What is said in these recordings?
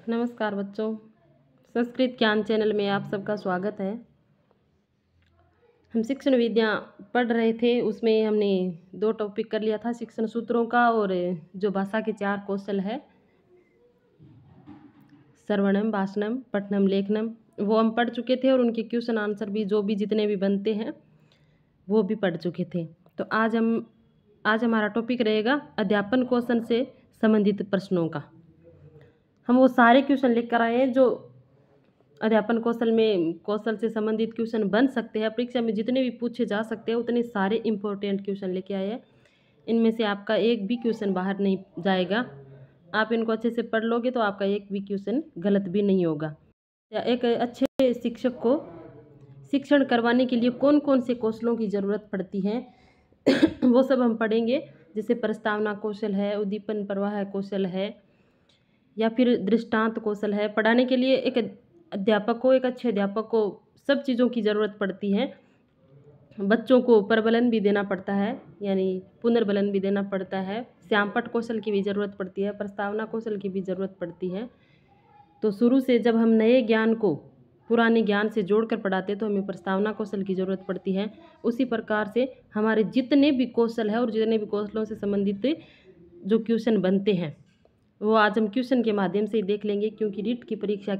नमस्कार बच्चों, संस्कृत ज्ञान चैनल में आप सबका स्वागत है। हम शिक्षण विद्या पढ़ रहे थे, उसमें हमने 2 टॉपिक कर लिया था, शिक्षण सूत्रों का और जो भाषा के 4 कौशल है, श्रवणम, भाषणम, पठनम, लेखनम, वो हम पढ़ चुके थे और उनके क्वेश्चन आंसर भी जो भी जितने भी बनते हैं वो भी पढ़ चुके थे। तो आज हमारा टॉपिक रहेगा अध्यापन कौशल से संबंधित प्रश्नों का। हम वो सारे क्वेश्चन लिख कर आए हैं जो अध्यापन कौशल से संबंधित क्वेश्चन बन सकते हैं, परीक्षा में जितने भी पूछे जा सकते हैं उतने सारे इंपॉर्टेंट क्वेश्चन लेके आए हैं। इनमें से आपका एक भी क्वेश्चन बाहर नहीं जाएगा। आप इनको अच्छे से पढ़ लोगे तो आपका एक भी क्वेश्चन गलत भी नहीं होगा। एक अच्छे शिक्षक को शिक्षण करवाने के लिए कौन कौन से कौशलों की ज़रूरत पड़ती है वो सब हम पढ़ेंगे। जैसे प्रस्तावना कौशल है, उद्दीपन प्रवाह कौशल है, या फिर दृष्टांत कौशल है। पढ़ाने के लिए एक अच्छे अध्यापक को सब चीज़ों की ज़रूरत पड़ती है। बच्चों को प्रबलन भी देना पड़ता है, यानी पुनर्बलन भी देना पड़ता है। श्यामपट्ट कौशल की भी ज़रूरत पड़ती है, प्रस्तावना कौशल की भी ज़रूरत पड़ती है। तो शुरू से जब हम नए ज्ञान को पुराने ज्ञान से जोड़कर पढ़ाते तो हमें प्रस्तावना कौशल की ज़रूरत पड़ती है। उसी प्रकार से हमारे जितने भी कौशल है और जितने भी कौशलों से संबंधित जो क्वेश्चन बनते हैं वो आज हम क्वेश्चन के माध्यम से ही देख लेंगे, क्योंकि रीट की परीक्षा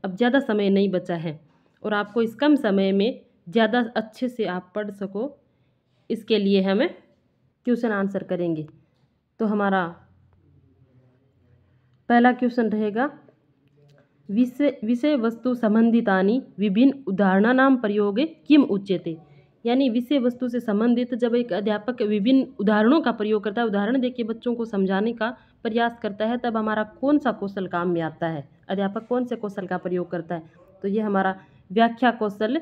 अब ज़्यादा समय नहीं बचा है और आपको इस कम समय में ज़्यादा अच्छे से आप पढ़ सको, इसके लिए हमें क्वेश्चन आंसर करेंगे। तो हमारा पहला क्वेश्चन रहेगा, विषय वस्तु संबंधितानि विभिन्न उदाहरणानां प्रयोगे किम उच्यते। यानी विषय वस्तु से संबंधित जब एक अध्यापक विभिन्न उदाहरणों का प्रयोग करता है, उदाहरण देके बच्चों को समझाने का प्रयास करता है, तब हमारा कौन सा कौशल काम में आता है, अध्यापक कौन से कौशल का प्रयोग करता है। तो ये हमारा व्याख्या कौशल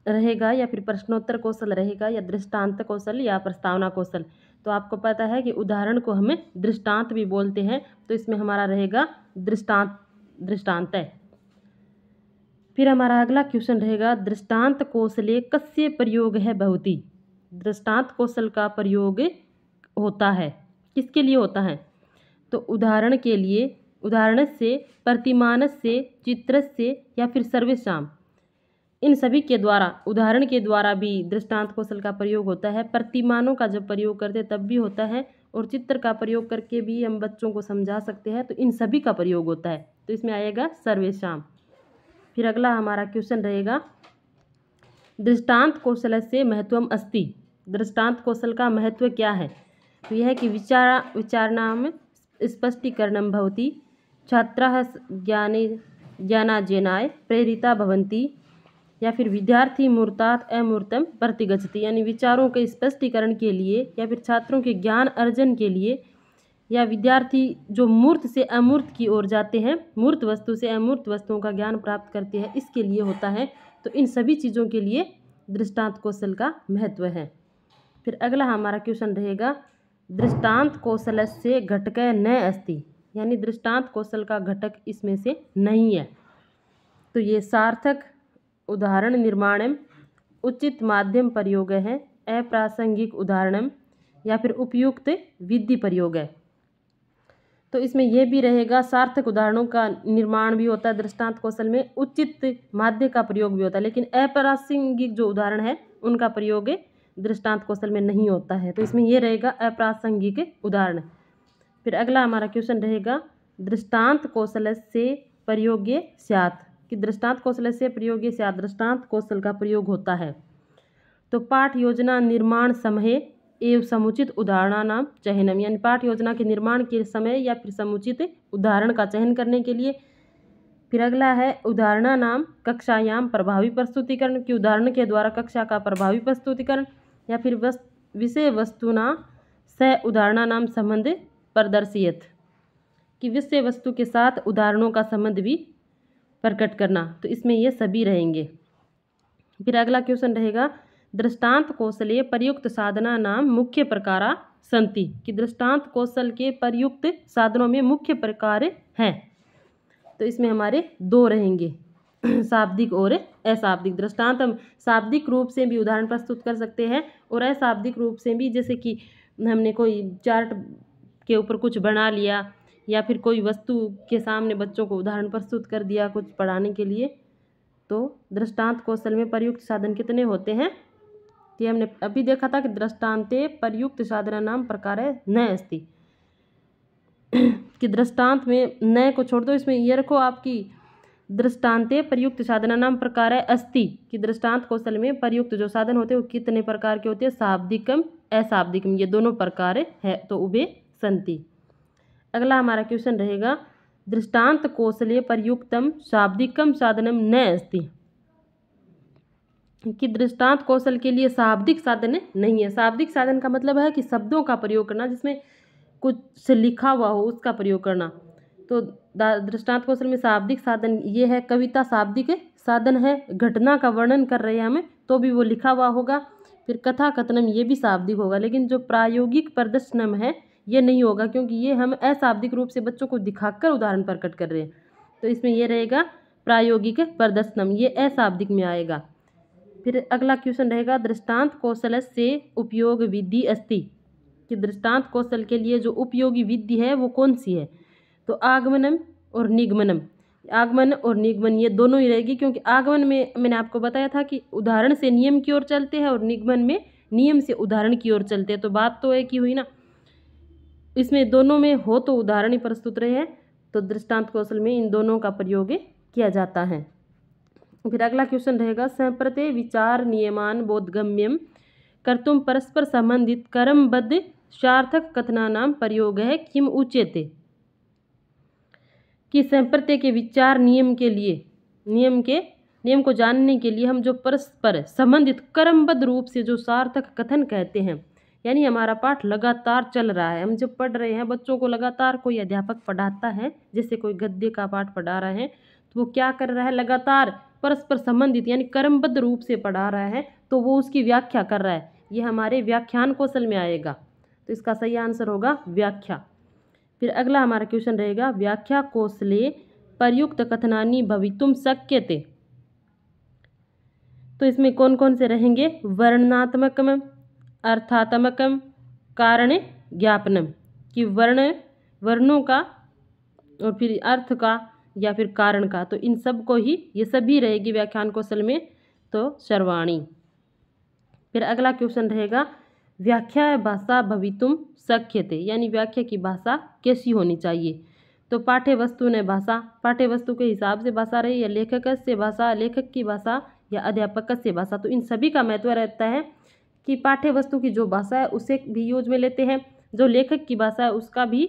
रहेगा, या फिर प्रश्नोत्तर कौशल रहेगा, या दृष्टांत कौशल, या प्रस्तावना कौशल। तो आपको पता है कि उदाहरण को हमें दृष्टांत भी बोलते हैं, तो इसमें हमारा रहेगा दृष्टांत है। फिर हमारा अगला क्वेश्चन रहेगा, दृष्टांत कौशले कस्य प्रयोग है भवति। दृष्टांत कौशल का प्रयोग होता है, किसके लिए होता है। तो उदाहरण के लिए, उदाहरण से, प्रतिमान से, चित्र से, या फिर सर्वेक्षाम, इन सभी के द्वारा, उदाहरण के द्वारा भी दृष्टांत कौशल का प्रयोग होता है। प्रतिमानों का जब प्रयोग करते तब भी होता है, और चित्र का प्रयोग करके भी हम बच्चों को समझा सकते हैं। तो इन सभी का प्रयोग होता है, तो इसमें आएगा सर्वेक्षाम। फिर अगला हमारा क्वेश्चन रहेगा, दृष्टांत कौशल से महत्वम अस्ति। दृष्टांत कौशल का महत्व क्या है। तो यह है कि विचारणाम स्पष्टीकरणम भवति, छात्राः ज्ञानार्जनाय प्रेरिता भवन्ति, या फिर विद्यार्थी मूर्तात् अमूर्तम प्रतिगच्छति। यानी विचारों के स्पष्टीकरण के लिए, या फिर छात्रों के ज्ञान अर्जन के लिए, या विद्यार्थी जो मूर्त से अमूर्त की ओर जाते हैं, मूर्त वस्तु से अमूर्त वस्तुओं का ज्ञान प्राप्त करते हैं, इसके लिए होता है। तो इन सभी चीज़ों के लिए दृष्टांत कौशल का महत्व है। फिर अगला हमारा क्वेश्चन रहेगा, दृष्टांत कौशल से घटक न अस्ति। यानी दृष्टांत कौशल का घटक इसमें से नहीं है। तो ये सार्थक उदाहरण निर्माणम, उचित माध्यम प्रयोग है, अप्रासंगिक उदाहरणम, या फिर उपयुक्त विधि प्रयोग है। तो इसमें यह भी रहेगा, सार्थक उदाहरणों का निर्माण भी होता है दृष्टांत कौशल में, उचित माध्य का प्रयोग भी होता है, लेकिन अप्रासंगिक जो उदाहरण है उनका प्रयोग दृष्टांत कौशल में नहीं होता है। तो इसमें यह रहेगा अप्रासंगिक उदाहरण। फिर अगला हमारा क्वेश्चन रहेगा, दृष्टांत कौशल से प्रयोग्य स्यात्। कि दृष्टांत कौशल से प्रयोग्य स्यात्, दृष्टांत कौशल का प्रयोग होता है। तो पाठ योजना निर्माण समय एवं समुचित उदाहरणानां चयनम। यानी पाठ योजना के निर्माण के समय या फिर समुचित उदाहरण का चयन करने के लिए। फिर अगला है, उदाहरणानां कक्षायाम प्रभावी प्रस्तुतिकरण। कि उदाहरण के द्वारा कक्षा का प्रभावी प्रस्तुतिकरण, या फिर विषय वस्तुना स उदाहरणानां संबंध प्रदर्शियत। कि विषय वस्तु के साथ उदाहरणों का संबंध भी प्रकट करना। तो इसमें ये सभी रहेंगे। फिर अगला क्वेश्चन रहेगा, दृष्टांत कौशले प्रयुक्त साधना नाम मुख्य प्रकारा संति। कि दृष्टांत कौशल के प्रयुक्त साधनों में मुख्य प्रकार हैं। तो इसमें हमारे 2 रहेंगे, शाब्दिक और अशाब्दिक। दृष्टांत हम शाब्दिक रूप से भी उदाहरण प्रस्तुत कर सकते हैं, और अशाब्दिक रूप से भी, जैसे कि हमने कोई चार्ट के ऊपर कुछ बना लिया, या फिर कोई वस्तु के सामने बच्चों को उदाहरण प्रस्तुत कर दिया कुछ पढ़ाने के लिए। तो दृष्टांत कौशल में प्रयुक्त साधन कितने होते हैं कि हमने अभी देखा था कि दृष्टांते प्रयुक्त साधनानाम प्रकार न अस्ति कि दृष्टांत में न को छोड़ दो, इसमें ये रखो आपकी दृष्टांते प्रयुक्त साधनानाम प्रकार अस्ति कि दृष्टांत कौशल में प्रयुक्त जो साधन होते हैं वो कितने प्रकार के होते हैं, शाब्दिकम अशाब्दिकम, ये दोनों प्रकार है। तो उभे संति। अगला हमारा क्वेश्चन रहेगा दृष्टांत कौशले प्रयुक्तम शाब्दिकम साधनम न अस्ति कि दृष्टांत कौशल के लिए शाब्दिक साधन नहीं है। शाब्दिक साधन का मतलब है कि शब्दों का प्रयोग करना, जिसमें कुछ से लिखा हुआ हो उसका प्रयोग करना। तो दृष्टांत कौशल में शाब्दिक साधन ये है, कविता शाब्दिक साधन है, घटना का वर्णन कर रहे हैं हमें तो भी वो लिखा हुआ होगा। फिर कथा कथनम ये भी शाब्दिक होगा, लेकिन जो प्रायोगिक प्रदर्शनम है ये नहीं होगा, क्योंकि ये हम अशाब्दिक रूप से बच्चों को दिखाकर उदाहरण प्रकट कर रहे हैं। तो इसमें ये रहेगा प्रायोगिक प्रदर्शनम, ये अशाब्दिक में आएगा। फिर अगला क्वेश्चन रहेगा दृष्टांत कौशल से उपयोग विधि अस्ति कि दृष्टांत कौशल के लिए जो उपयोगी विधि है वो कौन सी है। तो आगमनम और निगमनम, आगमन और निगमन ये दोनों ही रहेगी, क्योंकि आगमन में मैंने आपको बताया था कि उदाहरण से नियम की ओर चलते हैं और निगमन में नियम से उदाहरण की ओर चलते हैं। तो बात तो एक ही हुई ना, इसमें दोनों में हो तो उदाहरण ही प्रस्तुत रहे हैं, तो दृष्टांत कौशल में इन दोनों का प्रयोग किया जाता है। फिर अगला क्वेश्चन रहेगा संप्रते विचार नियमान बोधगम्यम कर्तुम परस्पर संबंधित कर्मबद्ध सार्थक कथनानाम प्रयोग है किम उच्यते कि संप्रते के विचार नियम के लिए नियम को जानने के लिए हम जो परस्पर संबंधित कर्मबद्ध रूप से जो सार्थक कथन कहते हैं, यानी हमारा पाठ लगातार चल रहा है, हम जब पढ़ रहे हैं बच्चों को लगातार कोई अध्यापक पढ़ाता है, जैसे कोई गद्य का पाठ पढ़ा रहा है तो वो क्या कर रहा है, लगातार परस्पर संबंधित यानी कर्मबद्ध रूप से पढ़ा रहा है, तो वो उसकी व्याख्या कर रहा है। ये हमारे व्याख्यान कौशल में आएगा, तो इसका सही आंसर होगा व्याख्या। फिर अगला हमारा क्वेश्चन रहेगा व्याख्या कौशले प्रयुक्त कथनानि भवितुम शक्यते। तो इसमें कौन कौन से रहेंगे, वर्णनात्मकम, अर्थात्मकम, कारण ज्ञापनम कि वर्णों का और फिर अर्थ का या फिर कारण का, तो इन सब को ही ये सभी रहेगी व्याख्यान कौशल में, तो सर्वाणी। फिर अगला क्वेश्चन रहेगा व्याख्या भाषा भवितुम शक्यते यानी व्याख्या की भाषा कैसी होनी चाहिए। तो पाठ्य वस्तु ने भाषा, पाठ्य वस्तु के हिसाब से भाषा रही, या लेखक से भाषा, लेखक की भाषा, या अध्यापक से भाषा। तो इन सभी का महत्व रहता है कि पाठ्य वस्तु की जो भाषा है उसे भी यूज में लेते हैं, जो लेखक की भाषा है उसका भी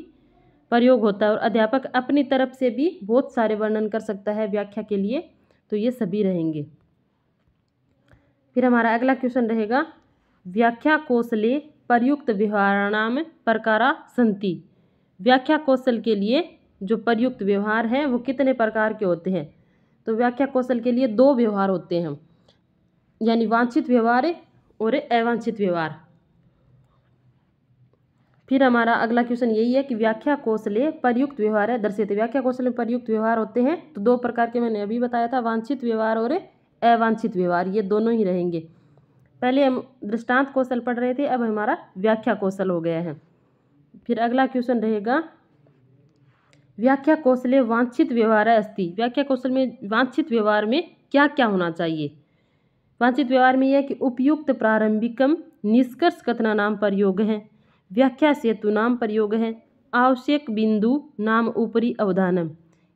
प्रयोग होता है, और अध्यापक अपनी तरफ से भी बहुत सारे वर्णन कर सकता है व्याख्या के लिए। तो ये सभी रहेंगे। फिर हमारा अगला क्वेश्चन रहेगा व्याख्या कौशले प्रयुक्त व्यवहाराणाम प्रकारा सन्ति। व्याख्या कौशल के लिए जो प्रयुक्त व्यवहार है वो कितने प्रकार के होते हैं। तो व्याख्या कौशल के लिए दो व्यवहार होते हैं, यानी वांछित व्यवहार और अवांछित व्यवहार। फिर हमारा अगला क्वेश्चन यही है कि व्याख्या कौशले प्रयुक्त व्यवहार है दर्शित। व्याख्या कौशल में प्रयुक्त व्यवहार होते हैं तो दो प्रकार के मैंने अभी बताया था, वांछित व्यवहार और अवांछित व्यवहार, ये दोनों ही रहेंगे। पहले हम दृष्टांत कौशल पढ़ रहे थे, अब हमारा व्याख्या कौशल हो गया है। फिर अगला क्वेश्चन रहेगा व्याख्या कौशले वांछित व्यवहार अस्ति। व्याख्या कौशल में वांछित व्यवहार में क्या क्या होना चाहिए। वांछित व्यवहार में यह है कि उपयुक्त प्रारंभिकम निष्कर्ष कथना नाम प्रयोग है, व्याख्या सेतु नाम प्रयोग है, आवश्यक बिंदु नाम ऊपरी अवधानम।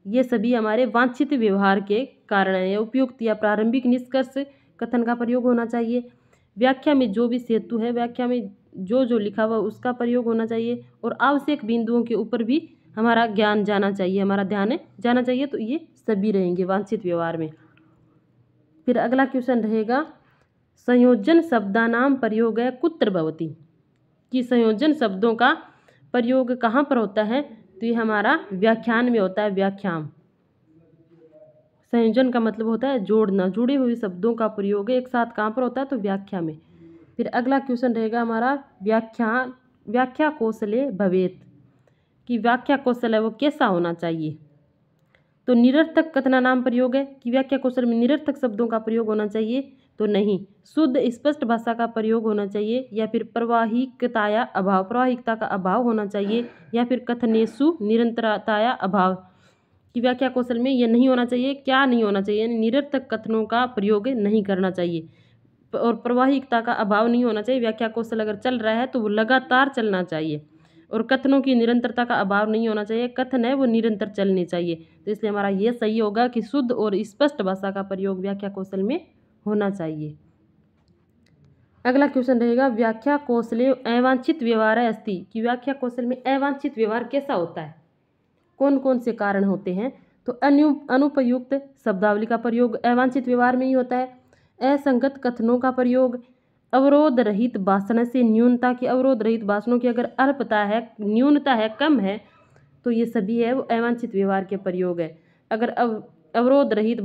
ये सभी हमारे वांछित व्यवहार के कारण है। उपयुक्त या प्रारंभिक निष्कर्ष कथन का प्रयोग होना चाहिए, व्याख्या में जो भी सेतु है, व्याख्या में जो जो लिखा हुआ उसका प्रयोग होना चाहिए, और आवश्यक बिंदुओं के ऊपर भी हमारा ज्ञान जाना चाहिए, हमारा ध्यान जाना चाहिए। तो ये सभी रहेंगे वांछित व्यवहार में। फिर अगला क्वेश्चन रहेगा संयोजन शब्दानाम प्रयोग है कुत्र भवति, कि संयोजन शब्दों का प्रयोग कहाँ पर होता है। तो ये हमारा व्याख्यान में होता है। व्याख्यान संयोजन का मतलब होता है जोड़ना, जुड़े हुए शब्दों का प्रयोग एक साथ कहाँ पर होता है, तो व्याख्या में। फिर अगला क्वेश्चन रहेगा हमारा व्याख्या कौशले भवेत, कि व्याख्या कौशल है वो कैसा होना चाहिए। तो निरर्थक कथना नाम प्रयोग है कि व्याख्या कौशल में निरर्थक शब्दों का प्रयोग होना चाहिए, तो नहीं, शुद्ध स्पष्ट भाषा का प्रयोग होना चाहिए, या फिर प्रवाहिकताया अभाव, प्रवाहिकता का अभाव होना चाहिए, या फिर कथनेषु निरंतरताया अभाव की व्याख्या कौशल में यह नहीं होना चाहिए। क्या नहीं होना चाहिए? यानी निरर्थक कथनों का प्रयोग नहीं करना चाहिए और प्रवाहिकता का अभाव नहीं होना चाहिए। व्याख्या कौशल अगर चल रहा है तो वो लगातार चलना चाहिए, और कथनों की निरंतरता का अभाव नहीं होना चाहिए। कथन है वो निरंतर चलने चाहिए। तो इसलिए हमारा ये सही होगा कि शुद्ध और स्पष्ट भाषा का प्रयोग व्याख्या कौशल में होना चाहिए। अगला क्वेश्चन रहेगा, व्याख्या कौशले अवांछित व्यवहार अस्ति, कि व्याख्या कौशल में अवांछित व्यवहार कैसा होता है, कौन कौन से कारण होते हैं? तो अनुपयुक्त शब्दावली का प्रयोग अवांछित व्यवहार में ही होता है। असंगत कथनों का प्रयोग, अवरोध रहित भाषण से न्यूनता, की अवरोध रहित भाषणों की अगर अल्पता है, न्यूनता है, कम है, तो ये सभी है वो अवांछित व्यवहार के प्रयोग है। अगर अवरोध रहित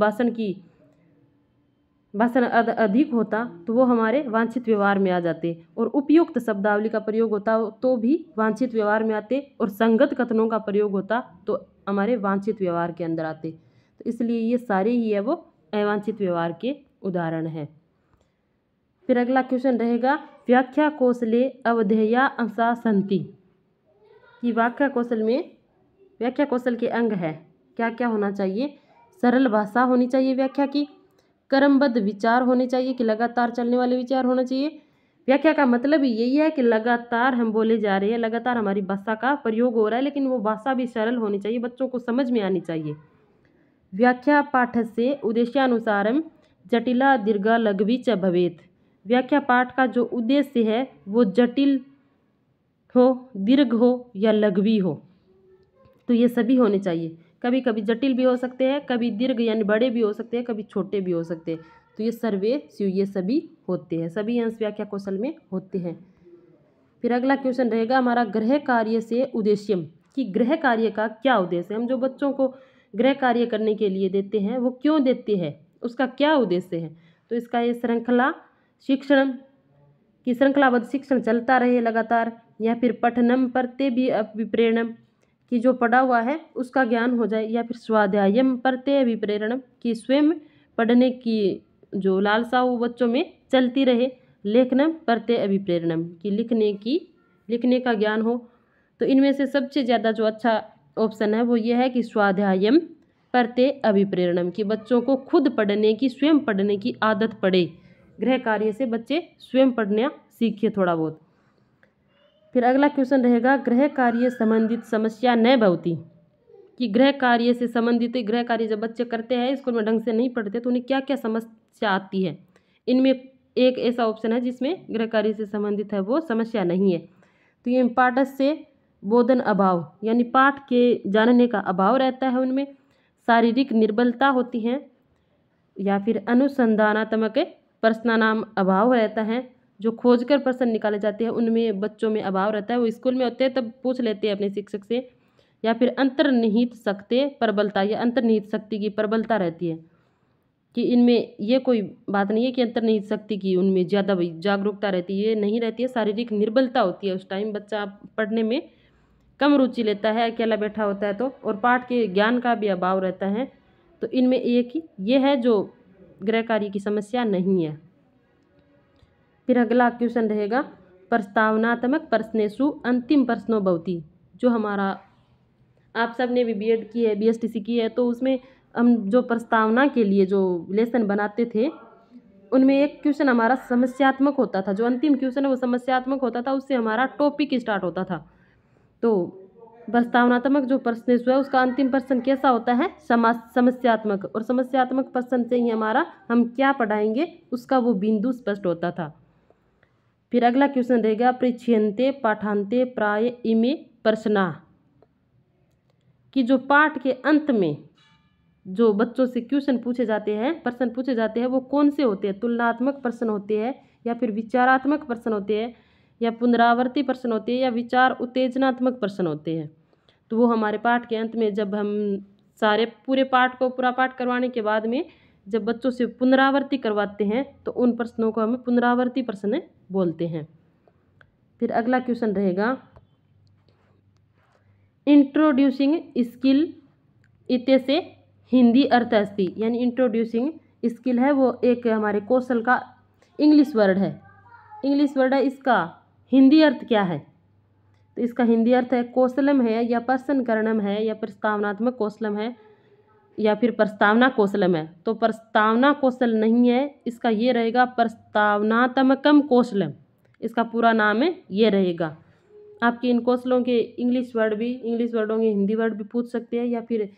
भाषण अधिक होता तो वो हमारे वांछित व्यवहार में आ जाते, और उपयुक्त शब्दावली का प्रयोग होता तो भी वांछित व्यवहार में आते, और संगत कथनों का प्रयोग होता तो हमारे वांछित व्यवहार के अंदर आते। तो इसलिए ये सारे ही है वो अवांछित व्यवहार के उदाहरण हैं। फिर अगला क्वेश्चन रहेगा, व्याख्या कौशले अवधेया अंशा सन्ति, कि व्याख्या कौशल में व्याख्या कौशल के अंग है, क्या क्या होना चाहिए? सरल भाषा होनी चाहिए व्याख्या की, क्रमबद्ध विचार होने चाहिए कि लगातार चलने वाले विचार होना चाहिए। व्याख्या का मतलब ही यही है कि लगातार हम बोले जा रहे हैं, लगातार हमारी भाषा का प्रयोग हो रहा है, लेकिन वो भाषा भी सरल होनी चाहिए, बच्चों को समझ में आनी चाहिए। व्याख्या पाठ से उद्देश्यानुसारम जटिला दीर्घा लघवी च भवेत, व्याख्या पाठ का जो उद्देश्य है वो जटिल हो, दीर्घ हो या लघवी हो, तो ये सभी होने चाहिए। कभी कभी जटिल भी हो सकते हैं, कभी दीर्घ यानी बड़े भी हो सकते हैं, कभी छोटे भी हो सकते हैं। तो ये ये सभी होते हैं, सभी अंश व्याख्या कौशल में होते हैं। फिर अगला क्वेश्चन रहेगा हमारा, गृह कार्य से उद्देश्यम, कि गृह कार्य का क्या उद्देश्य है? हम जो बच्चों को गृह कार्य करने के लिए देते हैं वो क्यों देते हैं, उसका क्या उद्देश्य है? तो इसका ये श्रृंखला शिक्षण, की श्रृंखलाबद्ध शिक्षण चलता रहे लगातार, या फिर पठनम पढ़ते भी अभिप्रेरणम, कि जो पढ़ा हुआ है उसका ज्ञान हो जाए, या फिर स्वाध्यायम पढ़ते अभिप्रेरणम, कि स्वयं पढ़ने की जो लालसा वो बच्चों में चलती रहे, लेखनम पढ़ते अभिप्रेरणम, कि लिखने का ज्ञान हो। तो इनमें से सबसे ज़्यादा जो अच्छा ऑप्शन है वो ये है कि स्वाध्यायम पढ़ते अभिप्रेरणम, कि बच्चों को खुद पढ़ने की, स्वयं पढ़ने की आदत पड़े। गृह कार्य से बच्चे स्वयं पढ़ना सीखे थोड़ा बहुत। फिर अगला क्वेश्चन रहेगा, गृह कार्य संबंधित समस्या न भवती, कि गृह कार्य से संबंधित, गृह कार्य जब बच्चे करते हैं स्कूल में ढंग से नहीं पढ़ते तो उन्हें क्या क्या समस्या आती है? इनमें एक ऐसा ऑप्शन है जिसमें गृह कार्य से संबंधित है वो समस्या नहीं है। तो ये पाठ से बोधन अभाव, यानी पाठ के जानने का अभाव रहता है, उनमें शारीरिक निर्बलता होती है, या फिर अनुसंधानात्मक प्रश्नानाम अभाव रहता है, जो खोजकर प्रश्न निकाले जाते हैं उनमें बच्चों में अभाव रहता है, वो स्कूल में होते हैं तब पूछ लेते हैं अपने शिक्षक से, या फिर अंतर्निहित शक्ति प्रबलता, या अंतर्निहित शक्ति की प्रबलता रहती है, कि इनमें ये कोई बात नहीं है कि अंतर्निहित शक्ति की उनमें ज़्यादा जागरूकता रहती है, ये नहीं रहती है, शारीरिक निर्बलता होती है। उस टाइम बच्चा पढ़ने में कम रुचि लेता है, अकेला बैठा होता है तो, और पाठ के ज्ञान का भी अभाव रहता है। तो इनमें एक ही ये है जो गृह कार्य की समस्या नहीं है। फिर अगला क्वेश्चन रहेगा, प्रस्तावनात्मक प्रश्नेषु अंतिम प्रश्नो भवति, जो हमारा आप सब ने भी बीएड की है, बीएसटीसी की है, तो उसमें हम जो प्रस्तावना के लिए जो लेसन बनाते थे उनमें एक क्वेश्चन हमारा समस्यात्मक होता था, जो अंतिम क्वेश्चन है वो समस्यात्मक होता था, उससे हमारा टॉपिक स्टार्ट होता था। तो प्रस्तावनात्मक जो प्रश्न है उसका अंतिम प्रश्न कैसा होता है? समस्यात्मक, और समस्यात्मक प्रश्न से ही हमारा हम क्या पढ़ाएंगे उसका वो बिंदु स्पष्ट होता था। फिर अगला क्वेश्चन रहेगा, पृच्छ्यन्ते पाठान्ते प्राय इमे प्रश्ना, कि जो पाठ के अंत में जो बच्चों से क्वेश्चन पूछे जाते हैं, प्रश्न पूछे जाते हैं, वो कौन से होते हैं? तुलनात्मक प्रश्न होते हैं, या फिर विचारात्मक प्रश्न होते हैं, या पुनरावर्ती प्रश्न होते हैं, या विचार उत्तेजनात्मक प्रश्न होते हैं। तो वो हमारे पाठ के अंत में जब हम सारे पूरा पाठ करवाने के बाद में जब बच्चों से पुनरावृत्ति करवाते हैं तो उन प्रश्नों को हम पुनरावृत्ति प्रश्न बोलते हैं। फिर अगला क्वेश्चन रहेगा, इंट्रोड्यूसिंग स्किल इत्यस्य हिंदी अर्थ अस्ति, यानी इंट्रोड्यूसिंग स्किल है वो एक हमारे कौशल का इंग्लिश वर्ड है। इंग्लिश वर्ड है, इसका हिंदी अर्थ क्या है? तो इसका हिंदी अर्थ है कौशलम है, या पर्सन करणम है, या प्रस्तावनात्मक कौशलम है, या फिर प्रस्तावना कौशलम है। तो प्रस्तावना कौशल नहीं है, इसका ये रहेगा प्रस्तावनात्मकम कौशलम, इसका पूरा नाम है ये रहेगा। आपके इन कौशलों के इंग्लिश वर्डों के हिंदी वर्ड भी पूछ सकते हैं, या फिर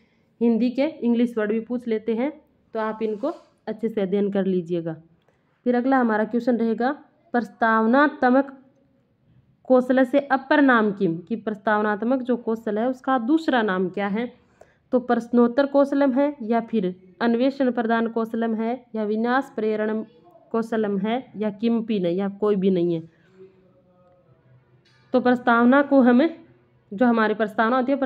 हिंदी के इंग्लिश वर्ड भी पूछ लेते हैं, तो आप इनको अच्छे से अध्ययन कर लीजिएगा। फिर अगला हमारा क्वेश्चन रहेगा प्रस्तावनात्मक कौशल से अपर नाम किम, कि प्रस्तावनात्मक जो कौशल है उसका दूसरा नाम क्या है? तो प्रश्नोत्तर कौशलम है, या फिर अन्वेषण प्रदान कौशलम है, या विनाश प्रेरण कौशलम है, या किमपि नहीं, या कोई भी नहीं है। तो प्रस्तावना को हमें जो हमारी प्रस्तावना होती है,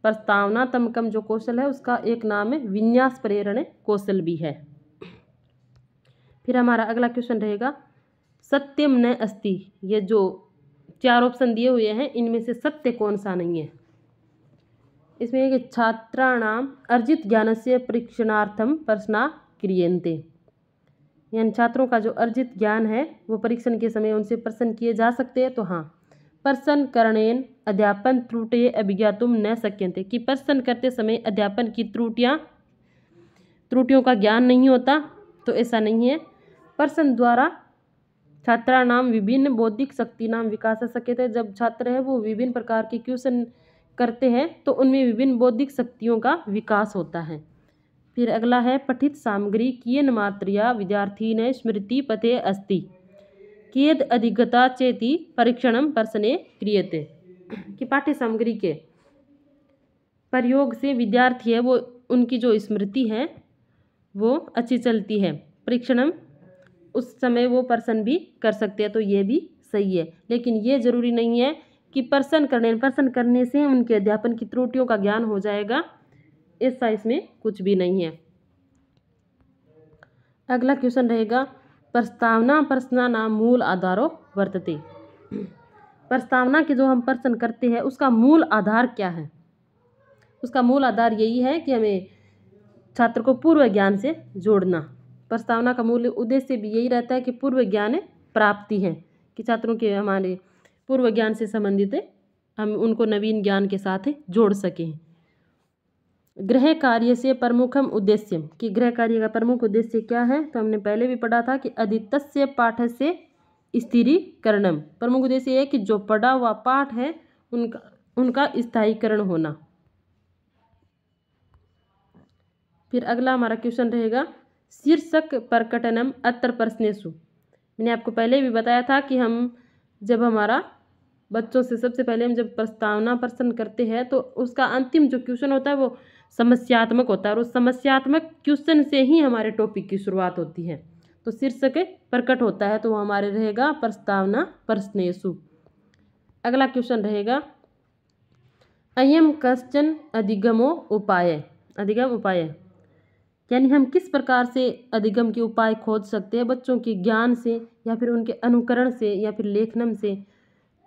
प्रस्तावनात्मकम जो कौशल है उसका एक नाम है विन्यास प्रेरण कौशल भी है। फिर हमारा अगला क्वेश्चन रहेगा सत्यम न अस्ति, ये जो 4 ऑप्शन दिए हुए हैं इनमें से सत्य कौन सा नहीं है? इसमें एक छात्राणाम अर्जित ज्ञानस्य परीक्षणार्थम प्रश्ना क्रियन्ते, यानी छात्रों का जो अर्जित ज्ञान है वो परीक्षण के समय उनसे प्रश्न किए जा सकते हैं। तो हाँ, प्रश्न करणेन अध्यापन त्रुटि अभिज्ञातुम न शक्यन्ते, कि प्रश्न करते समय अध्यापन की त्रुटियों का ज्ञान नहीं होता, तो ऐसा नहीं है। प्रश्न द्वारा छात्राणाम विभिन्न बौद्धिक शक्ति नाम विकास शक्यते, जब छात्र है वो विभिन्न प्रकार के क्वेश्चन करते हैं तो उनमें विभिन्न बौद्धिक शक्तियों का विकास होता है। फिर अगला है पठित सामग्री कियन मात्रिया विद्यार्थी ने स्मृति पथे अस्ति कियद अधिगता चेति परीक्षणम प्रश्ने क्रियते, कि पाठ्य सामग्री के प्रयोग से विद्यार्थी है वो उनकी जो स्मृति है वो अच्छी चलती है, परीक्षणम उस समय वो प्रश्न भी कर सकते हैं, तो ये भी सही है। लेकिन ये जरूरी नहीं है कि प्रश्न करने से उनके अध्यापन की त्रुटियों का ज्ञान हो जाएगा, ऐसा इसमें कुछ भी नहीं है। अगला क्वेश्चन रहेगा प्रस्तावना प्रश्नानाम मूल आधारो वर्तते, प्रस्तावना के जो हम प्रश्न करते हैं उसका मूल आधार क्या है? उसका मूल आधार यही है कि हमें छात्र को पूर्व ज्ञान से जोड़ना। प्रस्तावना का मूल उद्देश्य भी यही रहता है कि पूर्व ज्ञान प्राप्ति है, कि छात्रों के हमारे पूर्व ज्ञान से संबंधित हम उनको नवीन ज्ञान के साथ जोड़ सकें। गृह कार्य से प्रमुखम उद्देश्यम, कि गृह कार्य का प्रमुख उद्देश्य क्या है? तो हमने पहले भी पढ़ा था कि अधीतस्य पाठ से स्थिरीकरणम, प्रमुख उद्देश्य है कि जो पढ़ा हुआ पाठ है उनका स्थायीकरण होना। फिर अगला हमारा क्वेश्चन रहेगा शीर्षक प्रकटनम अत्र प्रश्नेषु, मैंने आपको पहले भी बताया था कि हम जब हमारा बच्चों से सबसे पहले हम जब प्रस्तावना प्रश्न करते हैं तो उसका अंतिम जो क्वेश्चन होता है वो समस्यात्मक होता है, और उस समस्यात्मक क्वेश्चन से ही हमारे टॉपिक की शुरुआत होती है। तो शीर्षक प्रकट होता है तो वो हमारे रहेगा प्रस्तावना प्रश्नेषु। अगला क्वेश्चन रहेगा अयम कश्चन अधिगम उपाय, यानी हम किस प्रकार से अधिगम के उपाय खोज सकते हैं बच्चों के ज्ञान से, या फिर उनके अनुकरण से, या फिर लेखनम से,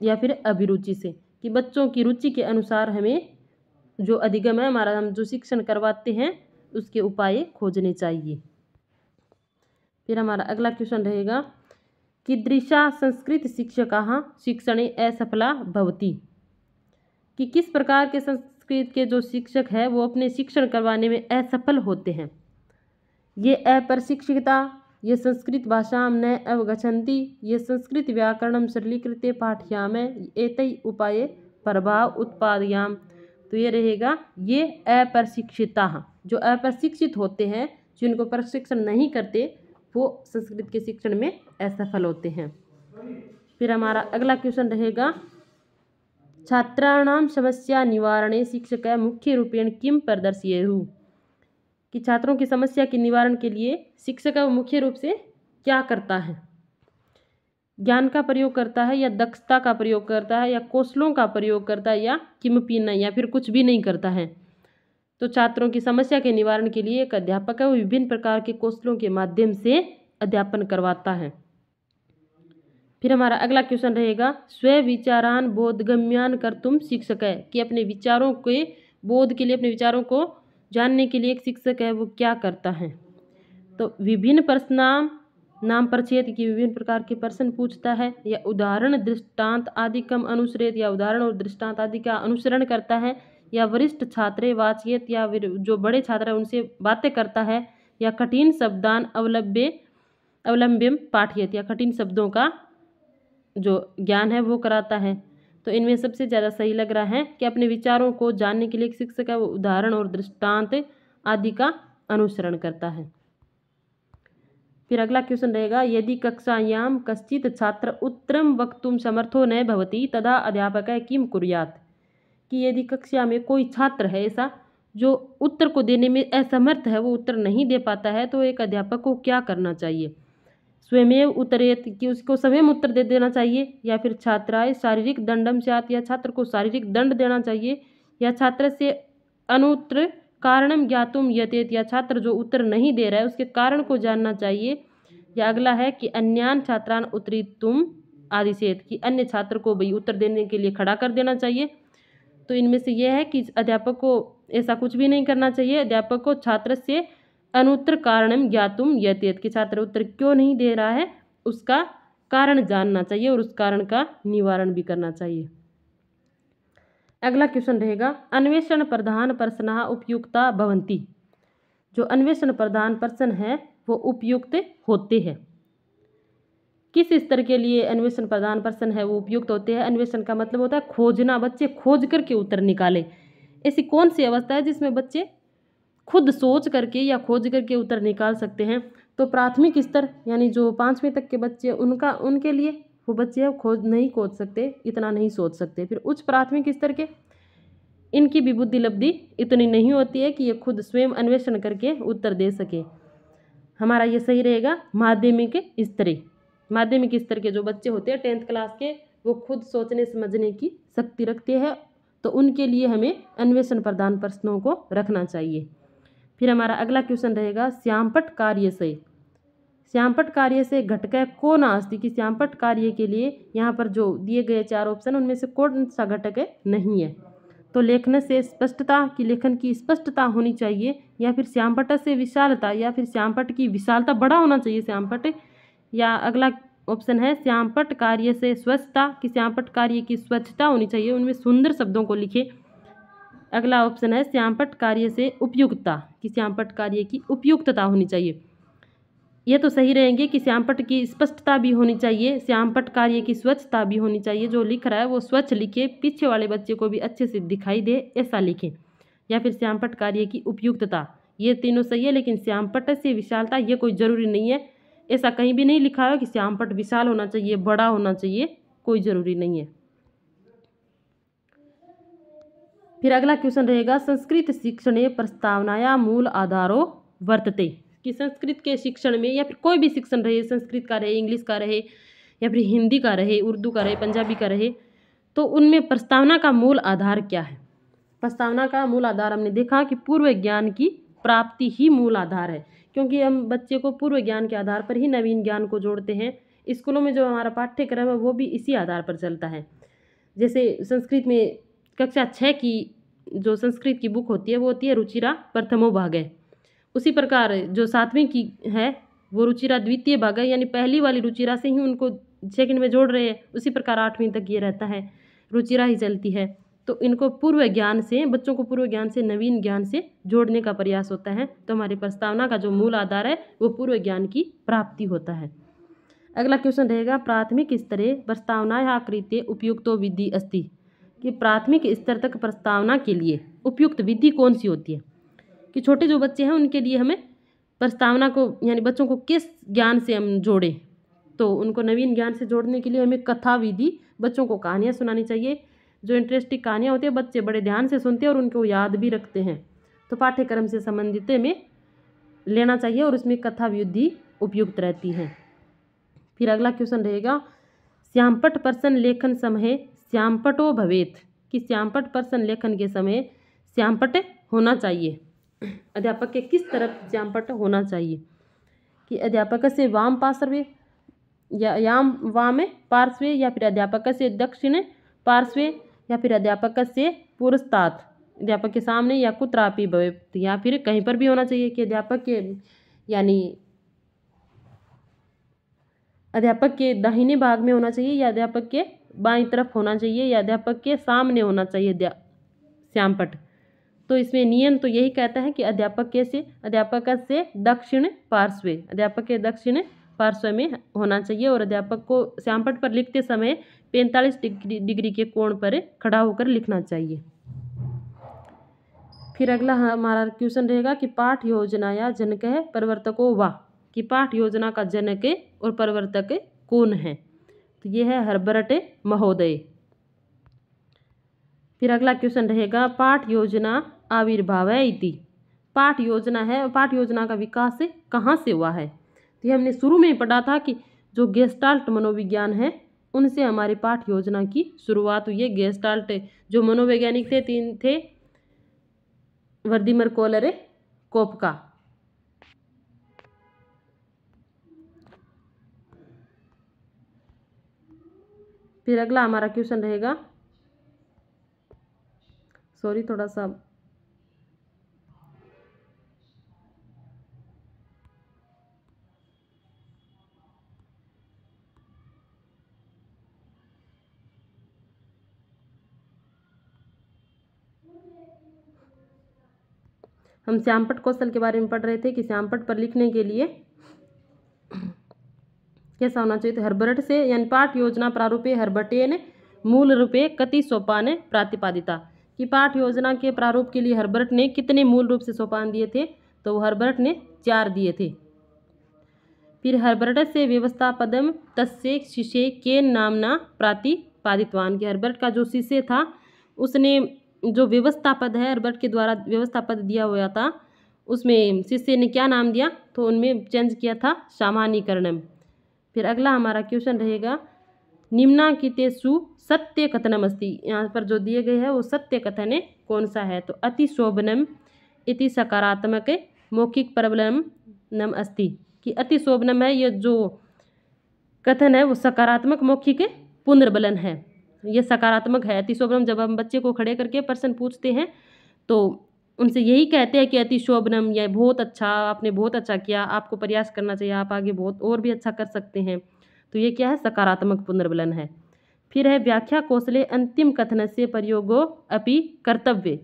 या फिर अभिरुचि से, कि बच्चों की रुचि के अनुसार हमें जो अधिगम है हमारा, हम जो शिक्षण करवाते हैं उसके उपाय खोजने चाहिए। फिर हमारा अगला क्वेश्चन रहेगा कीदृशा संस्कृत शिक्षकाः शिक्षणे असफला भवति, कि किस प्रकार के संस्कृत के जो शिक्षक है वो अपने शिक्षण करवाने में असफल होते हैं। ये अप्रशिक्षिता ये संस्कृत भाषा न अवगच्छन्ति, ये संस्कृत व्याकरणम सरलीकृत्य पाठ्यामः एतै उपाय प्रभाव उत्पादयाम। तो ये रहेगा ये अप्रशिक्षिता, जो अप्रशिक्षित होते हैं, जिनको प्रशिक्षण नहीं करते, वो संस्कृत के शिक्षण में असफल होते हैं। फिर हमारा अगला क्वेश्चन रहेगा छात्राणाम समस्या निवारणे शिक्षक मुख्य रूपेण किम प्रदर्शयेयुः, कि छात्रों की समस्या के निवारण के लिए शिक्षक मुख्य रूप से क्या करता है? ज्ञान का प्रयोग करता है, या दक्षता का प्रयोग करता है, या कौशलों का प्रयोग करता है, या किमपि नहीं, या फिर कुछ भी नहीं करता है। तो छात्रों की समस्या के निवारण के लिए एक अध्यापक है वो विभिन्न प्रकार के कौशलों के माध्यम से अध्यापन करवाता है। फिर हमारा अगला क्वेश्चन रहेगा स्व विचारान बोधगम्यान कर्तुम शिक्षक है, कि अपने विचारों के बोध के लिए, अपने विचारों को जानने के लिए एक शिक्षक है वो क्या करता है। तो विभिन्न प्रश्नाम नाम परिच्छेद की विभिन्न प्रकार के प्रश्न पूछता है, या उदाहरण दृष्टांत आदि कम अनुसरित, या उदाहरण और दृष्टांत आदि का अनुसरण करता है, या वरिष्ठ छात्रे वाचियत, या जो बड़े छात्र हैं उनसे बातें करता है, या कठिन शब्दान अवलंब्यम पाठयत, या कठिन शब्दों का जो ज्ञान है वो कराता है। तो इनमें सबसे ज़्यादा सही लग रहा है कि अपने विचारों को जानने के लिए एक शिक्षक है वो उदाहरण और दृष्टांत आदि का अनुसरण करता है। फिर अगला क्वेश्चन रहेगा, यदि कक्षायां कश्चित छात्र उत्तरं वक्तुं समर्थो न भवति तदा अध्यापकः किं कुर्यात्। कि यदि कक्षा में कोई छात्र है ऐसा जो उत्तर को देने में असमर्थ है, वो उत्तर नहीं दे पाता है, तो एक अध्यापक को क्या करना चाहिए। स्वयमेव उत्तरेत, कि उसको स्वयं उत्तर दे देना चाहिए, या फिर छात्राय शारीरिक दंडम स्यात्, या छात्र को शारीरिक दंड देना चाहिए, या छात्र से अनुत्तर कारणम ज्ञातुम यतेत, या छात्र जो उत्तर नहीं दे रहा है उसके कारण को जानना चाहिए, या अगला है कि अन्यान छात्रान उत्तरितुम आदिशेत, कि अन्य छात्र को भी उत्तर देने के लिए खड़ा कर देना चाहिए। तो इनमें से यह है कि अध्यापक को ऐसा कुछ भी नहीं करना चाहिए। अध्यापक को छात्र से अनुत्तर कारणम ज्ञातुम यतेत, कि छात्र उत्तर क्यों नहीं दे रहा है उसका कारण जानना चाहिए और उस कारण का निवारण भी करना चाहिए। अगला क्वेश्चन रहेगा, अन्वेषण प्रधान प्रश्नः उपयुक्ता भवन्ति। जो अन्वेषण प्रधान प्रश्न है वो उपयुक्त होते हैं। किस स्तर के लिए अन्वेषण प्रधान प्रश्न है वो उपयुक्त होते हैं। अन्वेषण का मतलब होता है खोजना, बच्चे खोज करके उत्तर निकाले। ऐसी कौन सी अवस्था है जिसमें बच्चे खुद सोच करके या खोज करके उत्तर निकाल सकते हैं। तो प्राथमिक स्तर यानी जो 5वीं तक के बच्चे उनके लिए वो बच्चे नहीं खोज सकते, इतना नहीं सोच सकते। फिर उच्च प्राथमिक स्तर के इनकी भी बुद्धि लब्धि इतनी नहीं होती है कि ये खुद स्वयं अन्वेषण करके उत्तर दे सके। हमारा ये सही रहेगा माध्यमिक स्तर। माध्यमिक स्तर के जो बच्चे होते हैं 10th क्लास के, वो खुद सोचने समझने की शक्ति रखते हैं, तो उनके लिए हमें अन्वेषण प्रधान प्रश्नों को रखना चाहिए। फिर हमारा अगला क्वेश्चन रहेगा, श्यामपट्ट कार्य से। श्यामपट्ट कार्य से घटक कौन अस्ति, कि श्यामपट्ट कार्य के लिए यहाँ पर जो दिए गए 4 ऑप्शन उनमें से कौन सा घटक नहीं है। तो लेखन से स्पष्टता, की लेखन की स्पष्टता होनी चाहिए, या फिर श्यामपट्ट से विशालता, या फिर श्यामपट्ट की विशालता बड़ा होना चाहिए श्यामपट्ट, या अगला ऑप्शन है श्यामपट्ट कार्य से स्वच्छता, कि श्यामपट्ट कार्य की स्वच्छता होनी चाहिए, उनमें सुंदर शब्दों को लिखे। अगला ऑप्शन है श्यामपट्ट कार्य से उपयुक्तता, कि श्यामपट्ट कार्य की उपयुक्तता होनी चाहिए। ये तो सही रहेंगे कि श्यामपट्ट की स्पष्टता भी होनी चाहिए, श्यामपट्ट कार्य की स्वच्छता भी होनी चाहिए। जो लिख रहा है वो स्वच्छ लिखे, पीछे वाले बच्चे को भी अच्छे से दिखाई दे ऐसा लिखे, या फिर श्यामपट्ट कार्य की उपयुक्तता। ये तीनों सही है, लेकिन श्यामपट्ट से विशालता ये कोई ज़रूरी नहीं है। ऐसा कहीं भी नहीं लिखा है कि श्यामपट्ट विशाल होना चाहिए, बड़ा होना चाहिए, कोई ज़रूरी नहीं है। फिर अगला क्वेश्चन रहेगा, संस्कृत शिक्षणे प्रस्तावनाया मूल आधारो वर्तते। कि संस्कृत के शिक्षण में, या फिर कोई भी शिक्षण रहे, संस्कृत का रहे, इंग्लिश का रहे, या फिर हिंदी का रहे, उर्दू का रहे, पंजाबी का रहे, तो उनमें प्रस्तावना का मूल आधार क्या है। प्रस्तावना का मूल आधार हमने देखा कि पूर्व ज्ञान की प्राप्ति ही मूल आधार है, क्योंकि हम बच्चे को पूर्व ज्ञान के आधार पर ही नवीन ज्ञान को जोड़ते हैं। स्कूलों में जो हमारा पाठ्यक्रम है वो भी इसी आधार पर चलता है। जैसे संस्कृत में कक्षा 6 की जो संस्कृत की बुक होती है वो होती है रुचिरा प्रथमो भागे। उसी प्रकार जो 7वीं की है वो रुचिरा द्वितीय भाग है, यानी पहली वाली रुचिरा से ही उनको सेकंड में जोड़ रहे हैं। उसी प्रकार 8वीं तक ये रहता है, रुचिरा ही चलती है। तो इनको पूर्व ज्ञान से, बच्चों को पूर्व ज्ञान से नवीन ज्ञान से जोड़ने का प्रयास होता है। तो हमारी प्रस्तावना का जो मूल आधार है वो पूर्व ज्ञान की प्राप्ति होता है। अगला क्वेश्चन रहेगा, प्राथमिक स्तरे प्रस्तावनायाः कृते उपयुक्तो विधि अस्ति। कि प्राथमिक स्तर तक प्रस्तावना के लिए उपयुक्त विधि कौन सी होती है। कि छोटे जो बच्चे हैं उनके लिए हमें प्रस्तावना को, यानी बच्चों को किस ज्ञान से हम जोड़ें, तो उनको नवीन ज्ञान से जोड़ने के लिए हमें कथा विधि, बच्चों को कहानियाँ सुनानी चाहिए। जो इंटरेस्टिंग कहानियाँ होती है बच्चे बड़े ध्यान से सुनते हैं और उनको याद भी रखते हैं। तो पाठ्यक्रम से संबंधित में लेना चाहिए और उसमें कथा विधि उपयुक्त रहती है। फिर अगला क्वेश्चन रहेगा, श्यामपट्ट प्रश्न लेखन समय श्यामपट्टो भवेत। कि श्यामपट्ट प्रश्न लेखन के समय श्यामपट्ट होना चाहिए। अध्यापक के किस तरफ श्यामपट्ट होना चाहिए। कि अध्यापक से वाम पार्श्वे या वाम पार्श्वे, या फिर अध्यापक से दक्षिण पार्श्वे, या फिर अध्यापक से पुरस्तात्, अध्यापक के सामने या कुत्रापि भवेत्, या फिर कहीं पर भी होना चाहिए कि अध्यापक के दाहिने भाग में होना चाहिए, या अध्यापक के बाईं तरफ होना चाहिए, या अध्यापक के सामने होना चाहिए श्यामपट्ट। तो इसमें नियम तो यही कहता है कि अध्यापक से दक्षिण पार्श्व में होना चाहिए, और अध्यापक को श्यामपट्ट पर लिखते समय 45 डिग्री के कोण पर खड़ा होकर लिखना चाहिए। फिर अगला हमारा क्वेश्चन रहेगा कि पाठ योजना या जनक है प्रवर्तको वा, कि पाठ योजना का जनक और प्रवर्तक कौन है? तो ये है हर्बर्ट महोदय। फिर अगला क्वेश्चन रहेगा पाठ योजना आविर्भाव इति, पाठ योजना है और पाठ योजना का विकास कहाँ से हुआ है? तो ये हमने शुरू में ही पढ़ा था कि जो गेस्टाल्ट मनोविज्ञान है उनसे हमारी पाठ योजना की शुरुआत हुई है। गेस्टाल्ट जो मनोवैज्ञानिक थे 3 थे, वर्दीमर, कोहलर, कोपका। फिर अगला हमारा क्वेश्चन रहेगा, सॉरी थोड़ा सा हम श्यामपट्ट कौशल के बारे में पढ़ रहे थे कि श्यामपट्ट पर लिखने के लिए कैसा होना चाहिए। तो हर्बर्ट से यानी पाठ योजना प्रारूपे हर्बर्टेन मूल रूपे कति सोपान प्रतिपादिता, कि पाठ योजना के प्रारूप के लिए हर्बर्ट ने कितने मूल रूप से सोपान दिए थे? तो हर्बर्ट ने 4 दिए थे। फिर हर्बर्ट से व्यवस्थापदम तस्य शिष्य के नामना प्रतिपादितवान, कि हर्बर्ट का जो शिष्य था उसने जो व्यवस्था पद है हर्बर्ट के द्वारा व्यवस्था पद दिया हुआ था, उसमें शिष्य ने क्या नाम दिया? तो उनमें चेंज किया था सामान्यीकरणम। फिर अगला हमारा क्वेश्चन रहेगा निम्नांकितेषु सत्य कथनम अस्ति, यहाँ पर जो दिए गए हैं वो सत्य कथन कौन सा है? तो अतिशोभनम इति सकारात्मक मौखिक प्रबलनम अस्ति, कि अतिशोभनम है ये जो कथन है वो सकारात्मक मौखिक पुनर्बलन है, ये सकारात्मक है। अतिशोभनम जब हम बच्चे को खड़े करके प्रश्न पूछते हैं तो उनसे यही कहते हैं कि अतिशोभनम, या बहुत अच्छा, आपने बहुत अच्छा किया, आपको प्रयास करना चाहिए, आप आगे बहुत और भी अच्छा कर सकते हैं। तो ये क्या है? सकारात्मक पुनर्बलन है। फिर है व्याख्या कौशले अंतिम कथन से प्रयोगो अपि कर्तव्य,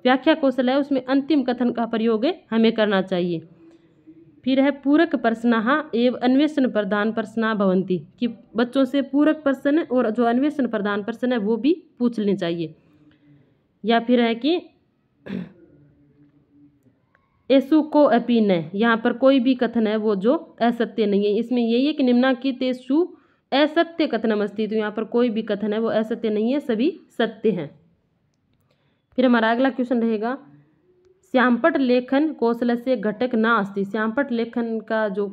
व्याख्या कौशल है उसमें अंतिम कथन का प्रयोग हमें करना चाहिए। फिर है पूरक प्रश्नाः एवं अन्वेषण प्रधान प्रश्ना भवन्ति, कि बच्चों से पूरक प्रश्न और जो अन्वेषण प्रधान प्रश्न है वो भी पूछ लेने चाहिए। या फिर है कि एसु को अपि न, यहाँ पर कोई भी कथन है वो जो असत्य नहीं है। इसमें यही है कि निम्नांकितेषु असत्य कथनम अस्ति, तो यहाँ पर कोई भी कथन है वो असत्य नहीं है, सभी सत्य हैं। फिर हमारा अगला क्वेश्चन रहेगा श्यामपट्ट लेखन कौशल से घटक ना अस्ति, श्यामपट्ट लेखन का जो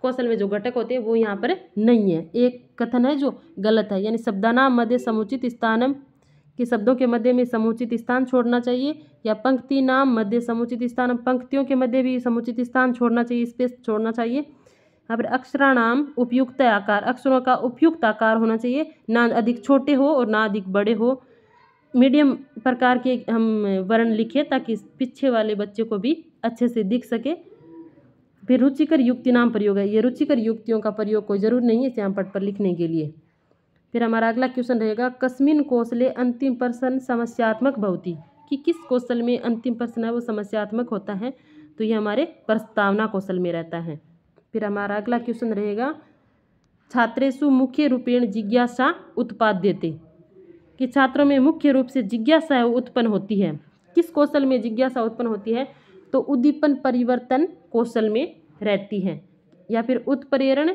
कौशल में जो घटक होते हैं वो यहाँ पर नहीं है। एक कथन है जो गलत है, यानी शब्दानाम मध्य समुचित स्थानम, कि शब्दों के मध्य में समुचित स्थान छोड़ना चाहिए, या पंक्ति नाम मध्य समुचित स्थान, पंक्तियों के मध्य भी समुचित स्थान छोड़ना चाहिए, स्पेस छोड़ना चाहिए। यहाँ पर अक्षराणाम उपयुक्त आकार, अक्षरों का उपयुक्त आकार होना चाहिए, ना अधिक छोटे हो और ना अधिक बड़े हो, मीडियम प्रकार के हम वर्ण लिखे ताकि पीछे वाले बच्चे को भी अच्छे से दिख सके। फिर रुचिकर युक्ति नाम प्रयोग है, ये रुचिकर युक्तियों का प्रयोग कोई ज़रूर नहीं है श्यामपट्ट पर लिखने के लिए। फिर हमारा अगला क्वेश्चन रहेगा कस्मिन कौशले अंतिम प्रश्न समस्यात्मक भवति, कि किस कौशल में अंतिम प्रश्न है वो समस्यात्मक होता है? तो ये हमारे प्रस्तावना कौशल में रहता है। फिर हमारा अगला क्वेश्चन रहेगा छात्रेषु मुख्य रूपेण जिज्ञासा उत्पाद्यते, कि छात्रों में मुख्य रूप से जिज्ञासा उत्पन्न होती है। किस कौशल में जिज्ञासा उत्पन्न होती है? तो उद्दीपन परिवर्तन कौशल में रहती है, या फिर उत्प्रेरण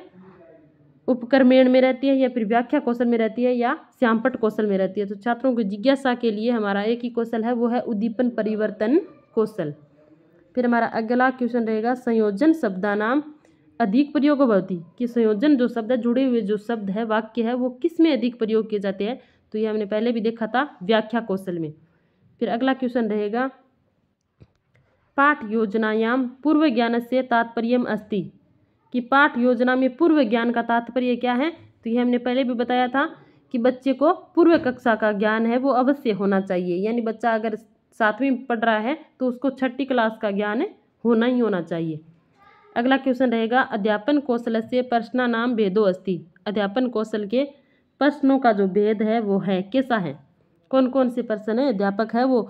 उपक्रमेण में रहती है, या फिर व्याख्या कौशल में रहती है, या श्यामपट्ट कौशल में रहती है। तो छात्रों को जिज्ञासा के लिए हमारा एक ही कौशल है, वो है उद्दीपन परिवर्तन कौशल। फिर हमारा अगला क्वेश्चन रहेगा संयोजन शब्दानाम अधिक प्रयोग भवति, कि संयोजन जो शब्द है, जुड़े हुए जो शब्द है, वाक्य है, वो किस में अधिक प्रयोग किए जाते हैं? तो ये हमने पहले भी देखा था व्याख्या कौशल में। फिर अगला क्वेश्चन रहेगा पाठ योजनायाम पूर्व ज्ञान से तात्पर्यम अस्ति, कि पाठ योजना में पूर्व ज्ञान का तात्पर्य क्या है? तो ये हमने पहले भी बताया था कि बच्चे को पूर्व कक्षा का ज्ञान है वो अवश्य होना चाहिए, यानी बच्चा अगर 7वीं पढ़ रहा है तो उसको 6ठी क्लास का ज्ञान होना ही होना चाहिए। अगला क्वेश्चन रहेगा अध्यापन कौशल से प्रश्नानाम भेदो अस्ति। अध्यापन कौशल के प्रश्नों का जो भेद है वो है कैसा है, कौन कौन से प्रश्न है अध्यापक है वो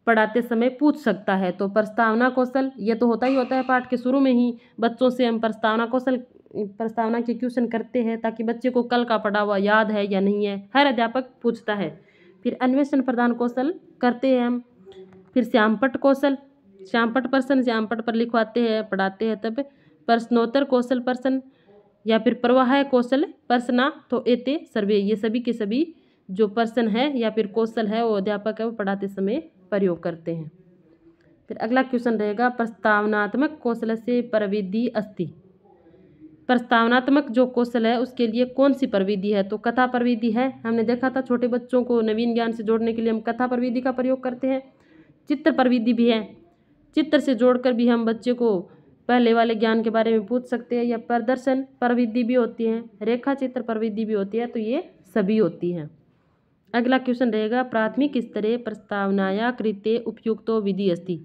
पढ़ाते समय पूछ सकता है। तो प्रस्तावना कौशल ये तो होता ही होता है, पाठ के शुरू में ही बच्चों से हम प्रस्तावना के क्वेश्चन करते हैं ताकि बच्चे को कल का पढ़ा हुआ याद है या नहीं है, हर अध्यापक पूछता है। फिर अन्वेषण प्रदान कौशल करते हैं हम। फिर श्यामपट्ट कौशल, श्यामपट्ट प्रश्न श्यामपट्ट पर लिखवाते हैं पढ़ाते हैं। तब प्रश्नोत्तर कौशल प्रश्न या फिर प्रवाह कौशल प्रश्ना तो एते सर्वे, ये सभी के सभी जो प्रश्न है या फिर कौशल है वो अध्यापक है वो पढ़ाते समय प्रयोग करते हैं। फिर अगला क्वेश्चन रहेगा प्रस्तावनात्मक कौशल से प्रविधि अस्ति। प्रस्तावनात्मक जो कौशल है उसके लिए कौन सी प्रविधि है, तो कथा प्रविधि है। हमने देखा था छोटे बच्चों को नवीन ज्ञान से जोड़ने के लिए हम कथा प्रविधि का प्रयोग करते हैं। चित्र प्रविधि भी है, चित्र से जोड़कर भी हम बच्चे को पहले वाले ज्ञान के बारे में पूछ सकते हैं। या प्रदर्शन प्रविधि भी होती है, रेखा चित्र प्रविधि भी होती है, तो ये सभी होती हैं। अगला क्वेश्चन रहेगा प्राथमिक स्तरे प्रस्तावनाया कृते उपयुक्तो विधि अस्ति।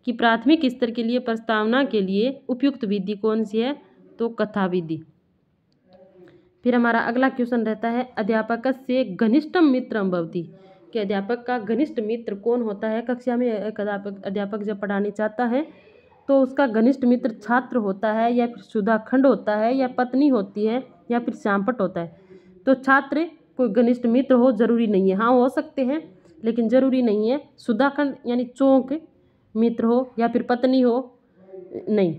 कि प्राथमिक स्तर के लिए प्रस्तावना के लिए उपयुक्त विधि कौन सी है, तो कथा विधि। फिर हमारा अगला क्वेश्चन रहता है अध्यापक से घनिष्ठम मित्रम भवति। कि अध्यापक का घनिष्ठ मित्र कौन होता है। कक्षा में एक अध्यापक जब पढ़ाने चाहता है तो उसका घनिष्ठ मित्र छात्र होता है या फिर सुधाखंड होता है या पत्नी होती है या फिर श्यामपट्ट होता है। तो छात्र कोई घनिष्ठ मित्र हो जरूरी नहीं है, हाँ हो सकते हैं लेकिन जरूरी नहीं है। सुधाखंड यानी चौंक मित्र हो या फिर पत्नी हो नहीं।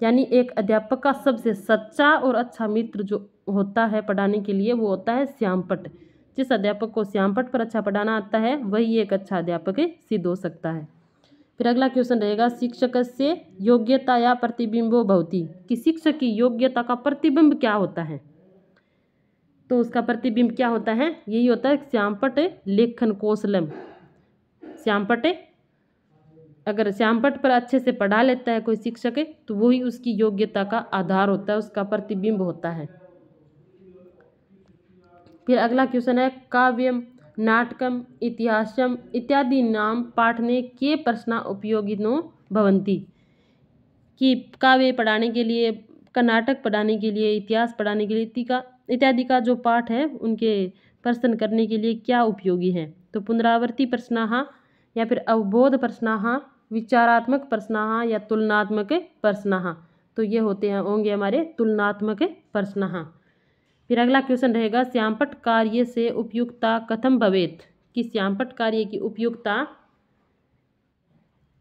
यानी एक अध्यापक का सबसे सच्चा और अच्छा मित्र जो होता है पढ़ाने के लिए वो होता है श्यामपट्ट। जिस अध्यापक को श्यामपट्ट पर अच्छा पढ़ाना आता है वही एक अच्छा अध्यापक सिद्ध हो सकता है। फिर अगला क्वेश्चन रहेगा शिक्षक से योग्यता या प्रतिबिंबो भवति। कि शिक्षक की योग्यता का प्रतिबिंब क्या होता है, तो उसका प्रतिबिंब क्या होता है, यही होता है श्यामपट्ट लेखन कौशलम। श्यामपट्ट अगर श्यामपट्ट पर अच्छे से पढ़ा लेता है कोई शिक्षक तो वही उसकी योग्यता का आधार होता है, उसका प्रतिबिंब होता है। फिर अगला क्वेश्चन है काव्यम नाटकम इतिहासम इत्यादि नाम पाठने के प्रश्न उपयोगिनो भवन्ति। कि काव्य पढ़ाने के लिए, नाटक पढ़ाने के लिए, इतिहास पढ़ाने के लिए इत्यादि का जो पाठ है उनके प्रश्न करने के लिए क्या उपयोगी है। तो पुनरावर्ती प्रश्नाः या फिर अवबोध प्रश्नाः, विचारात्मक प्रश्नाः या तुलनात्मक प्रश्नाः, तो ये होंगे हमारे तुलनात्मक प्रश्नाः। फिर अगला क्वेश्चन रहेगा श्यामपट्ट कार्य से उपयुक्ता कथम भवेत। कि श्यामपट्ट कार्य की उपयुक्ता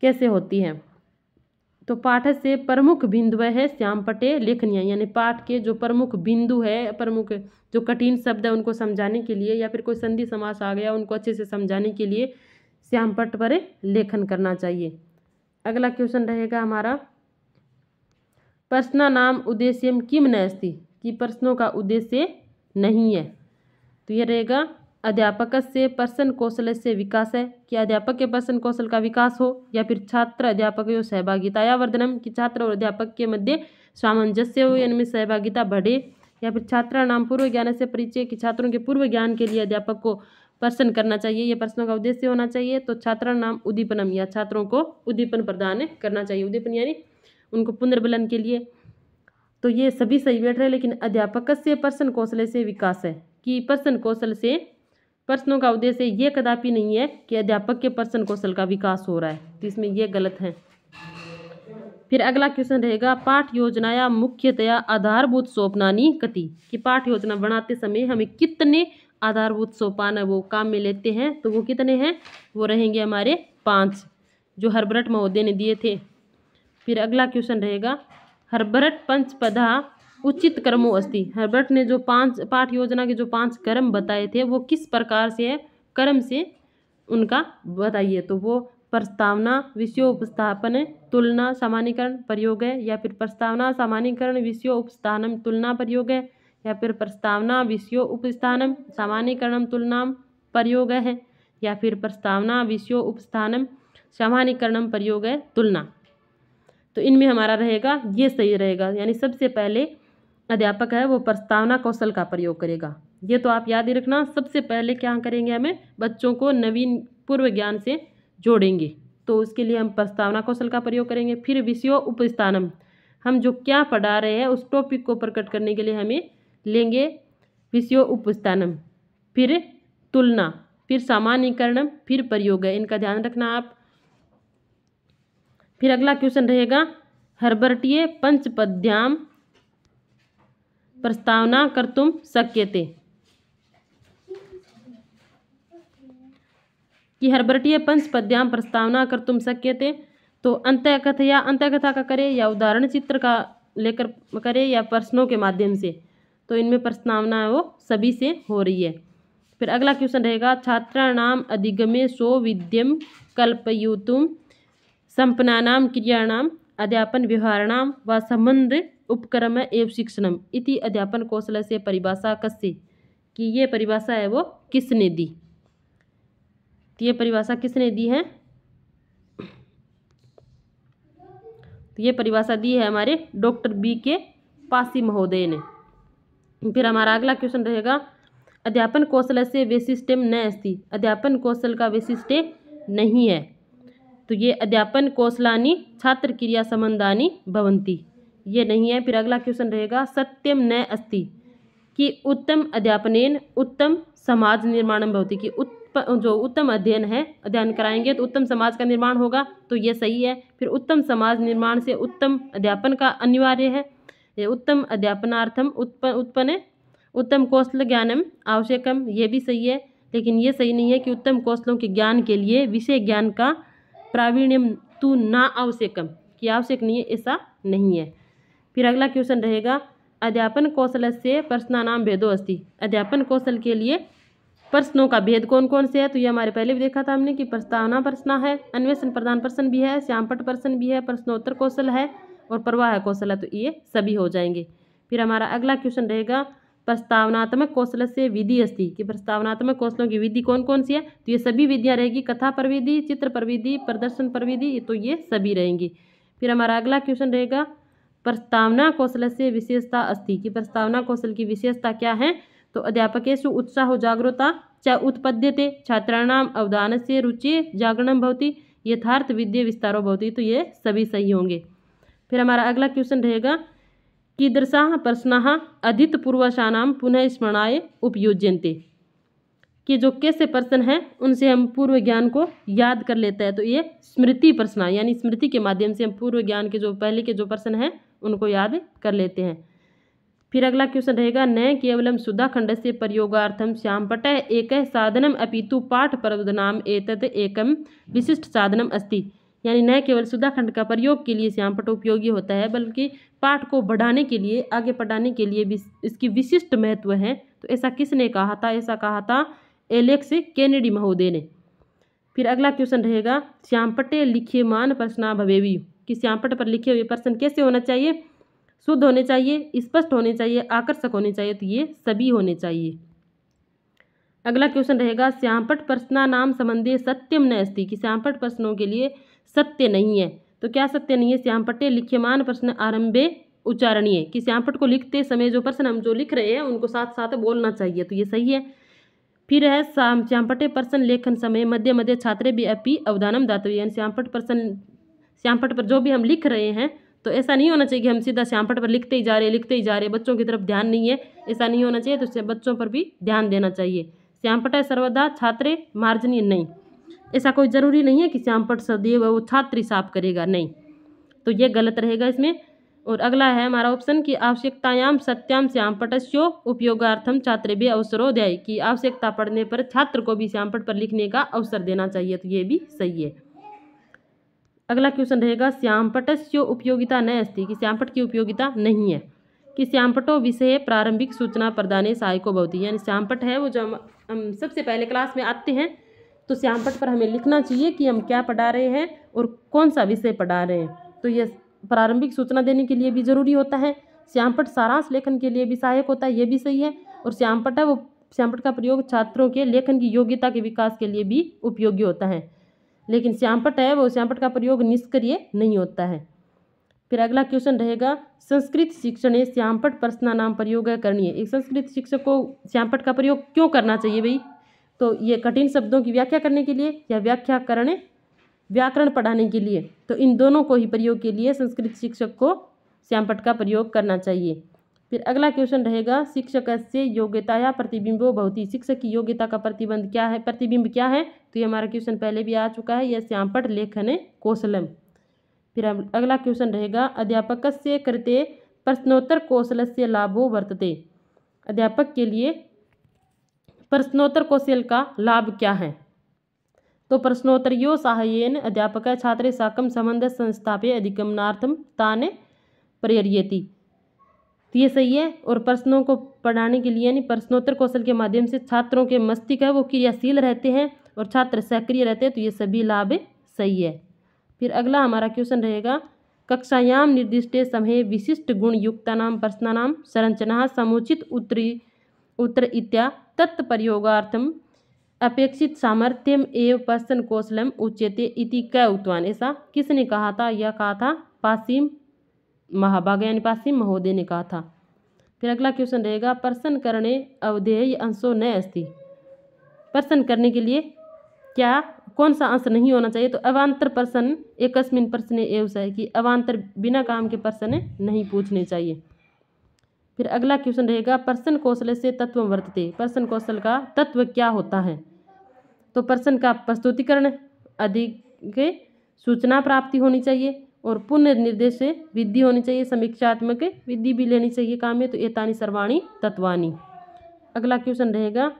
कैसे होती है, तो पाठ से प्रमुख बिंदु है श्यामपट्टे लेखनियाँ। यानी पाठ के जो प्रमुख बिंदु है, प्रमुख जो कठिन शब्द है उनको समझाने के लिए या फिर कोई संधि समास आ गया उनको अच्छे से समझाने के लिए श्यामपट्ट पर लेखन करना चाहिए। अगला क्वेश्चन रहेगा हमारा प्रश्नानाम उद्देश्यम किम नास्ति। कि प्रश्नों का उद्देश्य नहीं है। तो ये रहेगा अध्यापक से प्रश्न कौशल से विकास है। कि अध्यापक के प्रश्न कौशल का विकास हो या फिर छात्र अध्यापक सहभागिता या वर्धनम। कि छात्र और अध्यापक के मध्य सामंजस्य हो, इनमें सहभागिता बढ़े। या फिर छात्रा नाम पूर्व ज्ञान से परिचय। कि छात्रों के पूर्व ज्ञान के लिए अध्यापक को प्रश्न करना चाहिए, ये प्रश्नों का उद्देश्य होना चाहिए। तो छात्रा नाम उद्दीपनम, या छात्रों को उद्दीपन प्रदान करना चाहिए। उद्दीपन यानी उनको पुनर्बलन के लिए। तो ये सभी सही बैठ रहे हैं, लेकिन अध्यापक से प्रश्न कौशल से विकास है। कि प्रश्न कौशल से प्रश्नों का उद्देश्य ये कदापि नहीं है कि अध्यापक के प्रश्न कौशल का विकास हो रहा है, तो इसमें ये गलत है। फिर अगला क्वेश्चन रहेगा पाठ योजना या मुख्यतया आधारभूत सोपानानि कति। कि पाठ योजना बनाते समय हमें कितने आधारभूत सोपान वो काम में लेते हैं, तो वो कितने हैं, वो रहेंगे हमारे 5 जो हर्बर्ट महोदय ने दिए थे। फिर अगला क्वेश्चन रहेगा हर्बर्ट पंचपदा उचित कर्मो अस्ति। हर्बर्ट ने जो 5 पाठ योजना के जो 5 कर्म बताए थे वो किस प्रकार से है, कर्म से उनका बताइए। तो वो प्रस्तावना, विषयोपस्थापन, तुलना, सामान्यीकरण, प्रयोग है। या फिर प्रस्तावना, सामान्यीकरण, विषयोपस्थानम, तुलना, प्रयोग है। या फिर प्रस्तावना, विषयोपस्थानम, सामान्यीकरणम, तुलना, प्रयोग है। या फिर प्रस्तावना, विषयोपस्थानम, सामान्यीकरणम, प्रयोग है, तुलना। तो इनमें हमारा रहेगा ये सही रहेगा। यानी सबसे पहले अध्यापक है वो प्रस्तावना कौशल का प्रयोग करेगा। ये तो आप याद ही रखना, सबसे पहले क्या करेंगे, हमें बच्चों को नवीन पूर्व ज्ञान से जोड़ेंगे। तो उसके लिए हम प्रस्तावना कौशल का प्रयोग करेंगे। फिर विषयो उपस्थानम, हम जो क्या पढ़ा रहे हैं उस टॉपिक को प्रकट करने के लिए हमें लेंगे विषयो उपस्थानम। फिर तुलना, फिर सामान्यीकरणम, फिर प्रयोग है, इनका ध्यान रखना आप। फिर अगला क्वेश्चन रहेगा हर्बर्टीय पंचपद्याम प्रस्तावना कर्तुम शक्यते, कि हर्बर्टीय पंचपद्याम प्रस्तावना कर्तुम शक्यते। तो अंतःकथा का करें या उदाहरण चित्र का लेकर करें या प्रश्नों के माध्यम से, तो इनमें प्रस्तावना वो सभी से हो रही है। फिर अगला क्वेश्चन रहेगा छात्राणाम अधिगमे सौविध्यम कल्पयितुम संपन्नानाम क्रियाणाम अध्यापन व्यवहाराणाम व संबंध उपक्रम एवं शिक्षणम इति अध्यापन कौशल से परिभाषा कस्य, कि ये परिभाषा है वो किसने दी। तो ये परिभाषा किसने दी है, तो ये परिभाषा दी है हमारे डॉक्टर B.K. पासी महोदय ने। फिर हमारा अगला क्वेश्चन रहेगा अध्यापन कौशल से वैशिष्ट्यम न अस्ति, अध्यापन कौशल का वैशिष्ट्य नहीं है। तो ये अध्यापन कौशलानि छात्र क्रिया संबंधानि भवन्ति, ये नहीं है। फिर अगला क्वेश्चन रहेगा सत्यम न अस्ति, कि उत्तम अध्यापनेन उत्तम समाज निर्माणम भवति, कि जो उत्तम अध्ययन कराएंगे तो उत्तम समाज का निर्माण होगा, तो ये सही है। फिर उत्तम समाज निर्माण से उत्तम अध्यापन का अनिवार्य है, ये उत्तम अध्यापनार्थम उत्पन्न उत्तम कौशल ज्ञानम आवश्यकम, ये भी सही है। लेकिन ये सही नहीं है कि उत्तम कौशलों के ज्ञान के लिए विषय ज्ञान का प्रावीण्यम तू ना आवश्यकम, कि आवश्यक नहीं है, ऐसा नहीं है। फिर अगला क्वेश्चन रहेगा अध्यापन कौशल से प्रश्नानाम भेदो अस्ति, अध्यापन कौशल के लिए प्रश्नों का भेद कौन कौन से है। तो ये हमारे पहले भी देखा था हमने कि प्रस्तावना प्रश्न है, अन्वेषण प्रदान प्रश्न भी है, श्यामपट्ट प्रश्न भी है, प्रश्नोत्तर कौशल है और प्रवाह कौशल है, तो ये सभी हो जाएंगे। फिर हमारा अगला क्वेश्चन रहेगा प्रस्तावनात्मक कौशल से विधि अस्ति, कि प्रस्तावनात्मक कौशलों की विधि कौन कौन सी है। तो ये सभी विधियाँ रहेगी, कथा पर विधि, चित्र पर विधि, प्रदर्शन पर विधि, तो ये सभी रहेंगी। फिर हमारा अगला क्वेश्चन रहेगा प्रस्तावना कौशल से विशेषता अस्ति, कि प्रस्तावना कौशल की विशेषता क्या है। तो अध्यापकेषु उत्साहो जागरूकता च उत्पद्यते, छात्राणाम अवधानस्य रुचि जागरणं भवति, यथार्थ विद्या विस्तारो भवति, तो ये सभी सही होंगे। फिर हमारा अगला क्वेश्चन रहेगा कीदृशाः प्रश्नाः अधीतपूर्वशानां पुनः स्मरणाय उपयुज्यन्ते, कि जो कैसे प्रश्न हैं उनसे हम पूर्व ज्ञान को याद कर लेते हैं, तो ये स्मृति प्रश्न, यानी स्मृति के माध्यम से हम पूर्व ज्ञान के जो पहले के जो प्रश्न हैं उनको याद कर लेते हैं। फिर अगला क्वेश्चन रहेगा न केवलम सुधाखंडस्य प्रयोगार्थम श्यामपट्टः एकः साधनम अपितु पाठ प्रबोधनाम एतत् एकम विशिष्ट साधनम अस्ति, यानी न केवल सुधाखंड का प्रयोग के लिए श्यामपट्ट उपयोगी होता है, बल्कि पाठ को बढ़ाने के लिए, आगे पढ़ाने के लिए भी इसकी विशिष्ट महत्व है। तो ऐसा किसने कहा था, ऐसा कहा था एलेक्स केनेडी महोदय ने। फिर अगला क्वेश्चन रहेगा श्यामपट्टे लिख्यमान प्रश्न भवेयु, कि श्यामपट्ट पर लिखे हुए प्रश्न कैसे होना चाहिए, शुद्ध होने चाहिए, स्पष्ट होने चाहिए, आकर्षक होने चाहिए, तो ये सभी होने चाहिए। अगला क्वेश्चन रहेगा श्यामपट्ट प्रश्नानाम संबंधे सत्यम न अस्ति, कि श्यामपट्ट प्रश्नों के लिए सत्य नहीं है। तो क्या सत्य नहीं है, श्यामपट्टे लिख्यमान प्रश्न आरंभे उच्चारणीय, कि श्यामपट्ट को लिखते समय जो प्रश्न हम जो लिख रहे हैं उनको साथ साथ बोलना चाहिए, तो ये सही है। फिर है श्यामपट्टे प्रश्न लेखन समय मध्य मध्य छात्रे भी अपि अवधानम दातव्य, यानी श्यामपट्ट पर जो भी हम लिख रहे हैं तो ऐसा नहीं होना चाहिए कि हम सीधा श्यामपट्ट पर लिखते ही जा रहे, बच्चों की तरफ ध्यान नहीं है, ऐसा नहीं होना चाहिए। तो बच्चों पर भी ध्यान देना चाहिए। श्यामपट्ट सर्वदा छात्रे मार्जनीय, नहीं, ऐसा कोई ज़रूरी नहीं है कि श्यामपट्ट सदैव वो छात्र साफ करेगा, नहीं, तो ये गलत रहेगा इसमें। और अगला है हमारा ऑप्शन कि आवश्यकतायाम सत्याम श्यामपट्टस्यो उपयोगार्थम छात्रेभ्यः अवसरो देय, कि आवश्यकता पड़ने पर छात्र को भी श्यामपट्ट पर लिखने का अवसर देना चाहिए, तो ये भी सही है। अगला क्वेश्चन रहेगा श्यामपट्टस्य उपयोगिता न अस्ति, कि श्यामपट्ट की उपयोगिता नहीं है, कि श्यामपट्टो विषय प्रारंभिक सूचना प्रदाने सहायको भवति, यानी श्यामपट्ट है वो जो हम सबसे पहले क्लास में आते हैं तो श्यामपट्ट पर हमें लिखना चाहिए कि हम क्या पढ़ा रहे हैं और कौन सा विषय पढ़ा रहे हैं, तो ये प्रारंभिक सूचना देने के लिए भी जरूरी होता है। श्यामपट्ट सारांश लेखन के लिए भी सहायक होता है, ये भी सही है। और श्यामपट्ट है वो श्यामपट्ट का प्रयोग छात्रों के लेखन की योग्यता के विकास के लिए भी उपयोगी होता है, लेकिन श्यामपट्ट है वो श्यामपट्ट का प्रयोग निष्क्रिय नहीं होता है। फिर अगला क्वेश्चन रहेगा संस्कृत शिक्षणे श्यामपट्ट प्रश्नानाम प्रयोग करणीय, एक संस्कृत शिक्षक को श्यामपट्ट का प्रयोग क्यों करना चाहिए भाई, तो ये कठिन शब्दों की व्याख्या करने के लिए या व्याख्या करने व्याकरण पढ़ाने के लिए, तो इन दोनों को ही प्रयोग के लिए संस्कृत शिक्षक को श्यामपट्ट का प्रयोग करना चाहिए। फिर अगला क्वेश्चन रहेगा शिक्षकस्य योग्यताया प्रतिबिंबो भवति, शिक्षक की योग्यता का प्रतिबंध क्या है, प्रतिबिंब क्या है, तो ये हमारा क्वेश्चन पहले भी आ चुका है, यह श्यामपट्ट लेखने कौशलम। फिर अगला क्वेश्चन रहेगा अध्यापकस्य कृते प्रश्नोत्तर कौशलस्य लाभो वर्तते, अध्यापक के लिए प्रश्नोत्तर कौशल का लाभ क्या है, तो प्रश्नोत्तरयो साहाय्येन अध्यापकः छात्रे साकं संबंधं संस्थाप्य अधिगमनार्थं तान् प्रेरयति, तो ये सही है। और प्रश्नों को पढ़ाने के लिए यानी प्रश्नोत्तर कौशल के माध्यम से छात्रों के मस्तिष्क है वो क्रियाशील रहते हैं और छात्र सक्रिय रहते हैं, तो ये सभी लाभ सही है। फिर अगला हमारा क्वेश्चन रहेगा कक्षायां निर्दिष्टे समये विशिष्ट गुणयुक्तानां प्रश्नानां संरचना समुचित उत्तर इत्या तत्प्रयोगार्थम अपेक्षित सामर्थ्यम एव प्रश्न कौशलम उच्यते इति क उक्तवान्, ऐसा किसने कहा था, यह कहा था पासिम महाभाग यानी पासिम महोदय ने कहा था। फिर अगला क्वेश्चन रहेगा प्रश्न करणे अवधेय अंशो न अस्ति, प्रश्न करने के लिए क्या कौन सा अंश नहीं होना चाहिए, तो अवान्तर प्रश्न एकस्मिन् प्रश्ने एव है कि अवान्तर बिना काम के प्रश्न नहीं पूछने चाहिए। फिर अगला क्वेश्चन रहेगा प्रश्न कौशल से तत्व वर्तते, प्रश्न कौशल का तत्व क्या होता है, तो प्रश्न का प्रस्तुतिकरण, अधिक सूचना प्राप्ति होनी चाहिए और पुनर्निर्देश से विधि होनी चाहिए, समीक्षात्मक विधि भी लेनी चाहिए काम में, तो एतानि सर्वाणि तत्वानि। अगला क्वेश्चन रहेगा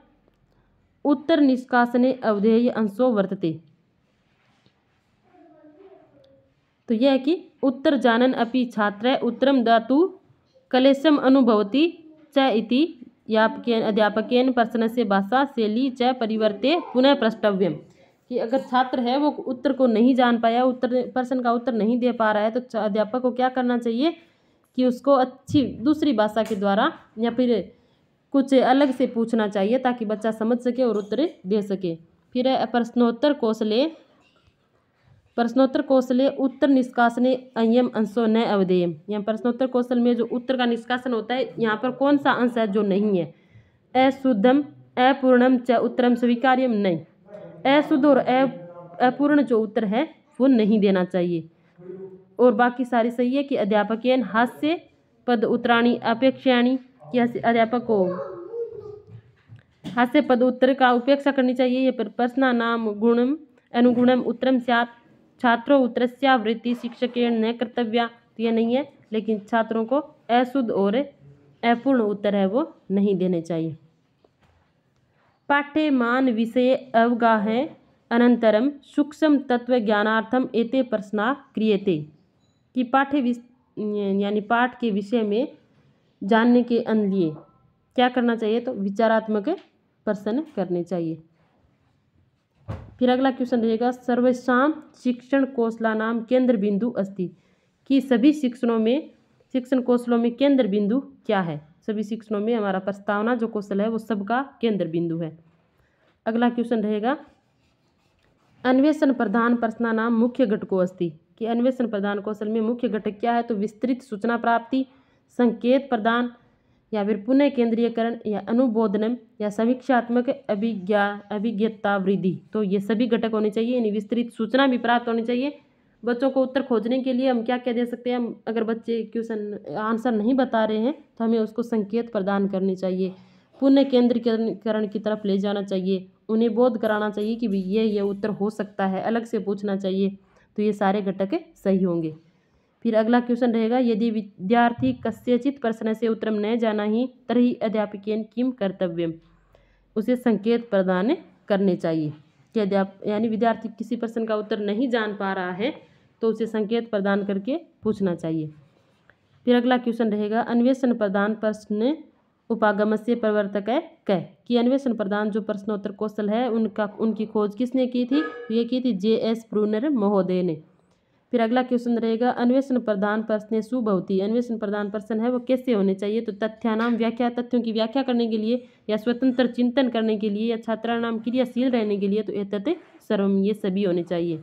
उत्तर निष्कासने अवधेय अंशो वर्तते, तो यह है कि उत्तर जानन अपि छात्र उत्तरम दातु क्लेशम अनुभवति च इति अध्यापकेन प्रश्नस्य भाषा शैली च परिवर्ते पुनः प्रष्टव्यम, कि अगर छात्र है वो उत्तर को नहीं जान पाया, उत्तर प्रश्न का उत्तर नहीं दे पा रहा है, तो अध्यापक को क्या करना चाहिए कि उसको अच्छी दूसरी भाषा के द्वारा या फिर कुछ अलग से पूछना चाहिए ताकि बच्चा समझ सके और उत्तर दे सके। फिर प्रश्नोत्तर कौशले उत्तर निष्कासने अयम अंशो न अवधेयम, यहाँ प्रश्नोत्तर कौशल में जो उत्तर का निष्कासन होता है यहाँ पर कौन सा अंश है जो नहीं है, अशुद्धम अपूर्णम च उत्तरम स्वीकार्यम, नहीं अशुद्ध और अपूर्ण जो उत्तर है वो नहीं देना चाहिए। और बाकी सारी सही है कि अध्यापकेन हास्य पद उत्तराणी अपेक्षाणी, कि अध्यापक को हास्य पद उत्तर का उपेक्षा करनी चाहिए। ये प्रश्नानाम गुणम अनुगुणम उत्तरम स्यात्, छात्रों उत्तरस्यावृत्ति शिक्षकेण न कर्तव्या, तो ये नहीं है, लेकिन छात्रों को अशुद्ध और अपूर्ण उत्तर है वो नहीं देने चाहिए। पाठ्यमान विषय अवगाहन अनंतरम सूक्ष्म तत्व ज्ञानार्थम एते प्रश्ना क्रियते, कि यानी पाठ के विषय में जानने के लिए क्या करना चाहिए, तो विचारात्मक प्रश्न करने चाहिए। फिर अगला क्वेश्चन रहेगा सर्वेषां शिक्षण कौशलानाम केंद्र बिंदु अस्ति, कि सभी शिक्षण कौशलों में केंद्र बिंदु क्या है, सभी शिक्षणों में हमारा प्रस्तावना जो कौशल है वो सबका केंद्र बिंदु है। अगला क्वेश्चन रहेगा अन्वेषण प्रधान प्रश्नानाम मुख्य घटको अस्ति, कि अन्वेषण प्रधान कौशल में मुख्य घटक क्या है, तो विस्तृत सूचना प्राप्ति, संकेत प्रदान या फिर पुनः केंद्रीयकरण या अनुबोधनम या समीक्षात्मक अभिज्ञता वृद्धि, तो ये सभी घटक होने चाहिए, यानी विस्तृत सूचना भी प्राप्त होनी चाहिए। बच्चों को उत्तर खोजने के लिए हम क्या क्या दे सकते हैं, हम अगर बच्चे क्वेश्चन आंसर नहीं बता रहे हैं तो हमें उसको संकेत प्रदान करने चाहिए, पुनः केंद्रीकरण की तरफ ले जाना चाहिए, उन्हें बोध कराना चाहिए कि ये उत्तर हो सकता है, अलग से पूछना चाहिए, तो ये सारे घटक सही होंगे। फिर अगला क्वेश्चन रहेगा यदि विद्यार्थी कस्यचित प्रश्न से उत्तरम न जाना ही तर्हि अध्यापकेन किम कर्तव्यम, उसे संकेत प्रदान करने चाहिए, कि यानी विद्यार्थी किसी प्रश्न का उत्तर नहीं जान पा रहा है तो उसे संकेत प्रदान करके पूछना चाहिए। फिर अगला क्वेश्चन रहेगा अन्वेषण प्रदान प्रश्न उपागमस्य प्रवर्तक क, कि अन्वेषण प्रदान जो प्रश्नोत्तर कौशल है उनकी खोज किसने की थी, ये की थी J.S. ब्रूनर महोदय ने। फिर अगला क्वेश्चन रहेगा अन्वेषण प्रधान प्रश्न सुभवती, अन्वेषण प्रधान प्रश्न है वो कैसे होने चाहिए, तो तथ्यानाम व्याख्या, तथ्यों की व्याख्या करने के लिए या स्वतंत्र चिंतन करने के लिए या छात्राणाम क्रियाशील रहने के लिए, तो एतत् सर्वम, ये सभी होने चाहिए।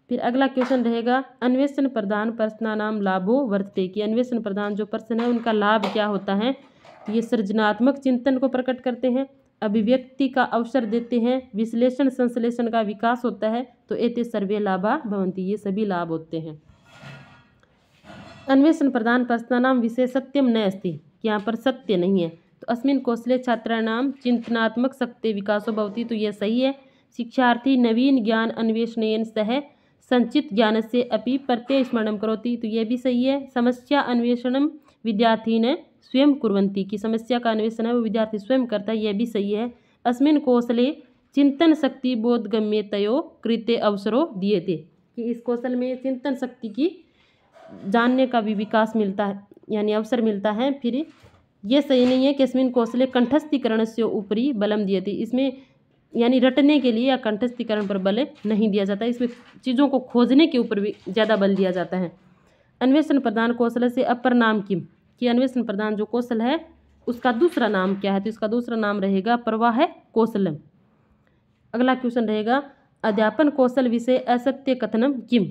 फिर अगला क्वेश्चन रहेगा अन्वेषण प्रधान प्रश्नानाम लाभो वर्तते, कि अन्वेषण प्रधान जो प्रश्न है उनका लाभ क्या होता है, ये सृजनात्मक चिंतन को प्रकट करते हैं, अभिव्यक्ति का अवसर देते हैं, विश्लेषण संश्लेषण का विकास होता है, तो एते सर्वे लाभा भवन्ति, ये सभी लाभ होते हैं। अन्वेषण प्रधान प्रश्नानां विषय सत्यम न अस्ति, यहाँ पर सत्य नहीं है। तो अस्मिन् कौशले छात्राणां चिंतनात्मक शक्ति विकासो भवति, तो यह सही है। शिक्षार्थी नवीन ज्ञान अन्वेषणेन सह संचित ज्ञानस्य अपि प्रत्यय स्मरणं करोति, तो यह भी सही है। समस्या अन्वेषणं विद्यार्थिनः स्वयं कुर्वन्ति, कि समस्या का अन्वेषण है वो विद्यार्थी स्वयं करता है, यह भी सही है। अस्मिन् कौशले चिंतन शक्ति बोधगम्यतयो कृते अवसरो दीयते, कि इस कौशल में चिंतन शक्ति की जानने का भी विकास मिलता है, यानी अवसर मिलता है। फिर ये सही नहीं है कि अस्मिन् कौशले कंठस्थीकरणस्य उपरि बलम दीयते, इसमें यानी रटने के लिए या कंठस्थीकरण पर बल नहीं दिया जाता, इसमें चीज़ों को खोजने के ऊपर भी ज़्यादा बल दिया जाता है। अन्वेषण प्रधान कौशल से अपर नाम किम, कि अन्वेषण प्रधान जो कौशल है उसका दूसरा नाम क्या है, तो इसका दूसरा नाम रहेगा प्रवाह कौशलम। अगला क्वेश्चन रहेगा अध्यापन कौशल विषय असत्य कथनम किम,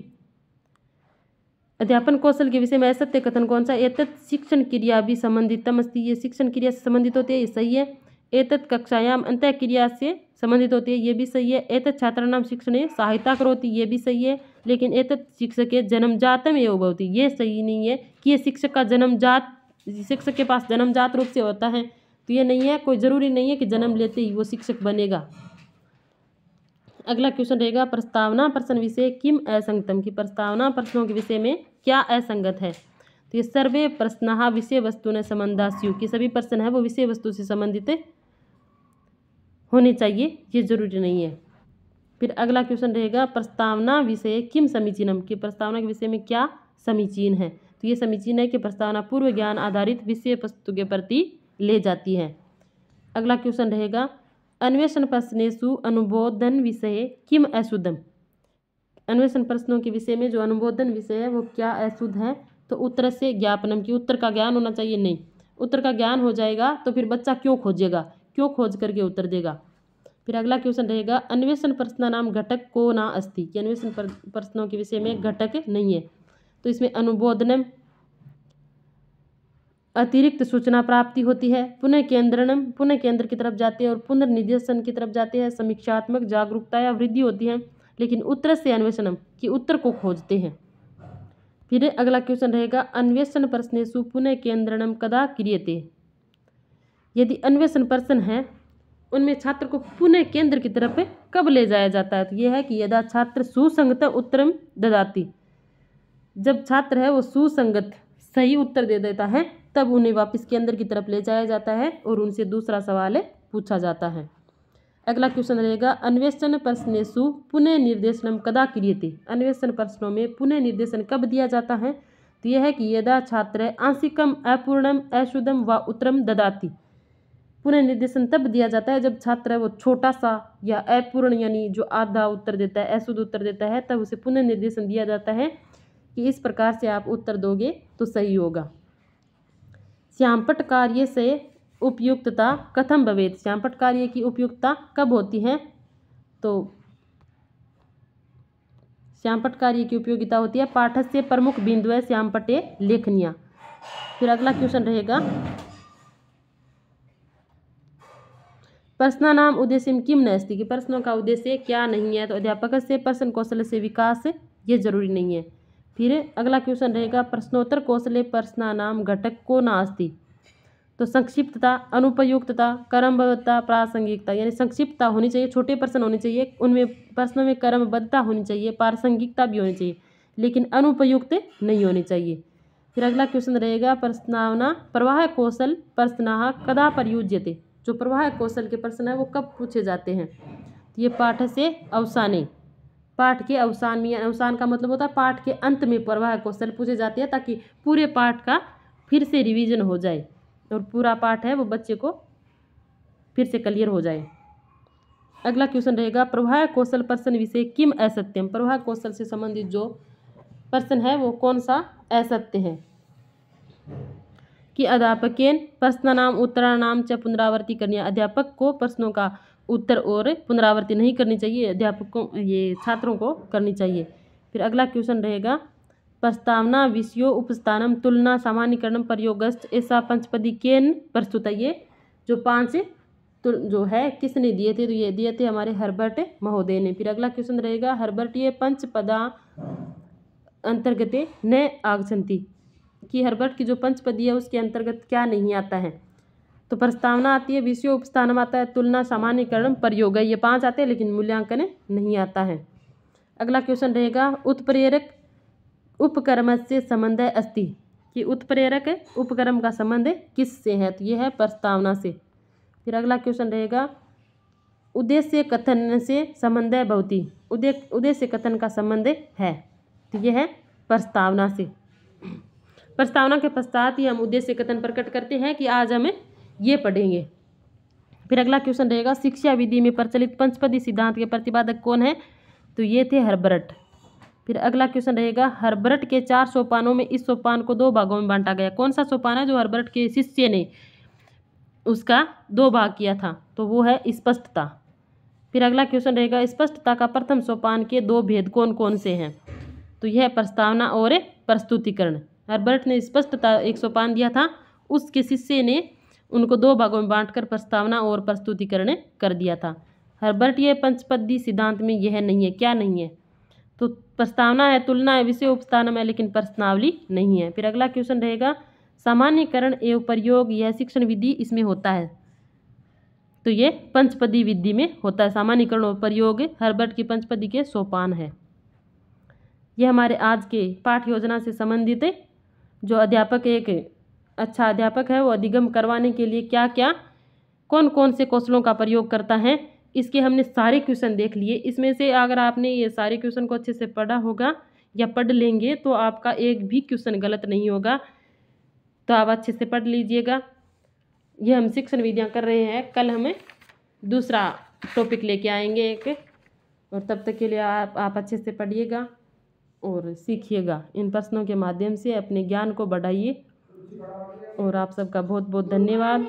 अध्यापन कौशल के विषय में असत्य कथन कौन सा। एतत् शिक्षण क्रिया भी संबंधितम अस्ति, ये शिक्षण क्रिया से संबंधित होती है, ये सही है। एतत् कक्षायाम अंतः क्रिया से संबंधित होती है, ये भी सही है। एतत् छात्राणां शिक्षणे सहायता करोति, ये भी सही है। लेकिन एतत् शिक्षके जन्मजातम एव भवति, ये सही नहीं है कि ये शिक्षक का जन्मजात, शिक्षक के पास जन्मजात रूप से होता है, तो ये नहीं है। कोई ज़रूरी नहीं है कि जन्म लेते ही वो शिक्षक बनेगा। अगला क्वेश्चन रहेगा प्रस्तावना प्रश्न विषय किम असंगतम, की प्रस्तावना प्रश्नों के विषय में क्या असंगत है। तो ये सर्वे प्रश्न विषय वस्तु ने संबंधा स्यु, कि सभी प्रश्न है वो विषय वस्तु से संबंधित होने चाहिए, ये जरूरी नहीं है। फिर अगला क्वेश्चन रहेगा प्रस्तावना विषय किम समीचीनम, कि प्रस्तावना के विषय में क्या समीचीन है। तो ये समीचीन है कि प्रस्तावना पूर्व ज्ञान आधारित विषय वस्तु के प्रति ले जाती है। अगला क्वेश्चन रहेगा अन्वेषण प्रश्नेषु अनुबोधन विषय किम अशुद्धम, अन्वेषण प्रश्नों के विषय में जो अनुबोधन विषय है वो क्या अशुद्ध है। तो उत्तर से ज्ञापनम, की उत्तर का ज्ञान होना चाहिए, नहीं। उत्तर का ज्ञान हो जाएगा तो फिर बच्चा क्यों खोजेगा, क्यों खोज करके उत्तर देगा। फिर अगला क्वेश्चन रहेगा अन्वेषण प्रश्नानाम घटक को ना अस्ति, कि अन्वेषण प्रश्नों के विषय में घटक नहीं है। तो इसमें अनुबोधनम अतिरिक्त सूचना प्राप्ति होती है, पुनः केंद्रणम पुनः केंद्र की तरफ जाते हैं और पुनर्निर्देशन की तरफ जाते हैं, समीक्षात्मक जागरूकता या वृद्धि होती है। लेकिन उत्तर से अन्वेषणम, कि उत्तर को खोजते हैं। फिर अगला क्वेश्चन रहेगा अन्वेषण प्रश्नेषु पुनः केंद्रणम कदा क्रियते, यदि अन्वेषण प्रश्न है उनमें छात्र को पुनः केंद्र की तरफ कब ले जाया जाता है। तो यह है कि यदा छात्र सुसंगत उत्तरम ददाति, जब छात्र है वो सुसंगत सही उत्तर दे देता है तब उन्हें वापस केंद्र की तरफ ले जाया जाता है और उनसे दूसरा सवाल पूछा जाता है। अगला क्वेश्चन रहेगा अन्वेषण प्रश्नेषु पुनः निर्देशनम कदा क्रियते, अन्वेषण प्रश्नों में पुनः निर्देशन कब दिया जाता है। तो यह है कि यदा छात्र आंशिकम अपूर्णम अशुद्धम व उत्तरम ददाति, पुनः निर्देशन तब दिया जाता है जब छात्र वो छोटा सा या अपूर्ण यानी जो आधा उत्तर देता है, अशुद्ध उत्तर देता है, तब उसे पुनः निर्देशन दिया जाता है कि इस प्रकार से आप उत्तर दोगे तो सही होगा। श्यामपट्ट कार्य से उपयुक्तता कथम भवेत्, श्यामपट्ट कार्य की उपयुक्तता कब होती है। तो श्यामपट्ट कार्य की उपयोगिता होती है पाठस्य प्रमुख बिंदु श्यामपट्टे लेखनिया। फिर अगला क्वेश्चन रहेगा प्रश्नानाम उद्देश्य किम नास्ति, कि प्रश्नों का उद्देश्य क्या नहीं है। तो अध्यापक से प्रश्न कौशल से विकास ये जरूरी नहीं है। फिर अगला क्वेश्चन रहेगा प्रश्नोत्तर कौशले प्रश्नानाम घटक को नास्ति, तो संक्षिप्तता अनुपयुक्तता क्रमबद्धता प्रासंगिकता, यानी संक्षिप्तता होनी चाहिए, छोटे प्रश्न होने चाहिए, उनमें प्रश्नों में क्रमबद्धता होनी चाहिए, प्रासंगिकता भी होनी चाहिए, लेकिन अनुपयुक्त नहीं होनी चाहिए। फिर अगला क्वेश्चन रहेगा प्रश्नावना प्रवाह कौशल प्रश्न कदा प्रयुज्यते, जो प्रवाह कौशल के प्रश्न है वो कब पूछे जाते हैं। ये पाठ से अवसाने, पाठ के अवसान में, अवसान का मतलब होता है पाठ के अंत में प्रवाह कौशल पूछे जाते हैं ताकि पूरे पाठ का फिर से रिवीजन हो जाए और पूरा पाठ है वो बच्चे को फिर से क्लियर हो जाए। अगला क्वेश्चन रहेगा प्रवाह कौशल प्रश्न विषय किम असत्यम, प्रवाह कौशल से संबंधित जो प्रश्न है वो कौन सा असत्य है। कि अध्यापकेन प्रश्नानाम उत्तराणाम च पुनरावृत्ति करनी है, अध्यापक को प्रश्नों का उत्तर और पुनरावृत्ति नहीं करनी चाहिए, अध्यापकों ये छात्रों को करनी चाहिए। फिर अगला क्वेश्चन रहेगा प्रस्तावना विषयों उपस्थानम तुलना सामान्यकरण प्रयोगस्त ऐसा पंचपदी केन प्रस्तुत है। ये जो 5 तो जो है किसने दिए थे, तो ये दिए थे हमारे हर्बर्ट महोदय ने। फिर अगला क्वेश्चन रहेगा, हर्बर्ट ये पंचपदा अंतर्गते न आगछन्ति, कि हर्बर्ट की जो पंचपदी है उसके अंतर्गत क्या नहीं आता है। तो प्रस्तावना आती है, विषय उपस्थानम आता है, तुलना, सामान्यकरण, प्रयोग, ये 5 आते हैं लेकिन मूल्यांकन नहीं आता है। अगला क्वेश्चन रहेगा, उत्प्रेरक उपक्रम से संबंध अस्ति, कि उत्प्रेरक उपक्रम का संबंध किससे है, तो यह है प्रस्तावना से। फिर अगला क्वेश्चन रहेगा, उद्देश्य कथन से संबंध भवति, उद्देश्य कथन का संबंध है, तो यह है प्रस्तावना से। प्रस्तावना के पश्चात ही हम उद्देश्य कथन प्रकट करते हैं कि आज हमें ये पढ़ेंगे। फिर अगला क्वेश्चन रहेगा, शिक्षा विधि में प्रचलित पंचपदी सिद्धांत के प्रतिपादक कौन है, तो ये थे हर्बर्ट। फिर अगला क्वेश्चन रहेगा, हर्बर्ट के 4 सोपानों में इस सोपान को 2 भागों में बांटा गया, कौन सा सोपान है जो हर्बर्ट के शिष्य ने उसका 2 भाग किया था, तो वो है स्पष्टता। फिर अगला क्वेश्चन रहेगा, स्पष्टता का प्रथम सोपान के 2 भेद कौन कौन से हैं, तो यह प्रस्तावना और प्रस्तुतिकरण। हर्बर्ट ने स्पष्टता एक सोपान दिया था, उसके शिष्य ने उनको 2 भागों में बांटकर प्रस्तावना और प्रस्तुतिकरण कर दिया था। हर्बर्ट ये पंचपदी सिद्धांत में यह नहीं है, क्या नहीं है, तो प्रस्तावना है, तुलना है, विषय उपस्थानम है, लेकिन प्रश्नावली नहीं है। फिर अगला क्वेश्चन रहेगा, सामान्यकरण एवं प्रयोग, यह शिक्षण विधि इसमें होता है, तो ये पंचपदी विधि में होता है। सामान्यकरण और प्रयोग हर्बर्ट की पंचपदी के सोपान है। यह हमारे आज के पाठ योजना से संबंधित है। जो अध्यापक एक अच्छा अध्यापक है वो अधिगम करवाने के लिए क्या क्या कौन कौन से कौशलों का प्रयोग करता है, इसके हमने सारे क्वेश्चन देख लिए। इसमें से अगर आपने ये सारे क्वेश्चन को अच्छे से पढ़ा होगा या पढ़ लेंगे तो आपका एक भी क्वेश्चन गलत नहीं होगा, तो आप अच्छे से पढ़ लीजिएगा। ये हम शिक्षण विधियाँ कर रहे हैं, कल हमें दूसरा टॉपिक लेके आएंगे एक, और तब तक के लिए आप अच्छे से पढ़िएगा और सीखिएगा। इन प्रश्नों के माध्यम से अपने ज्ञान को बढ़ाइए। और आप सबका बहुत बहुत धन्यवाद।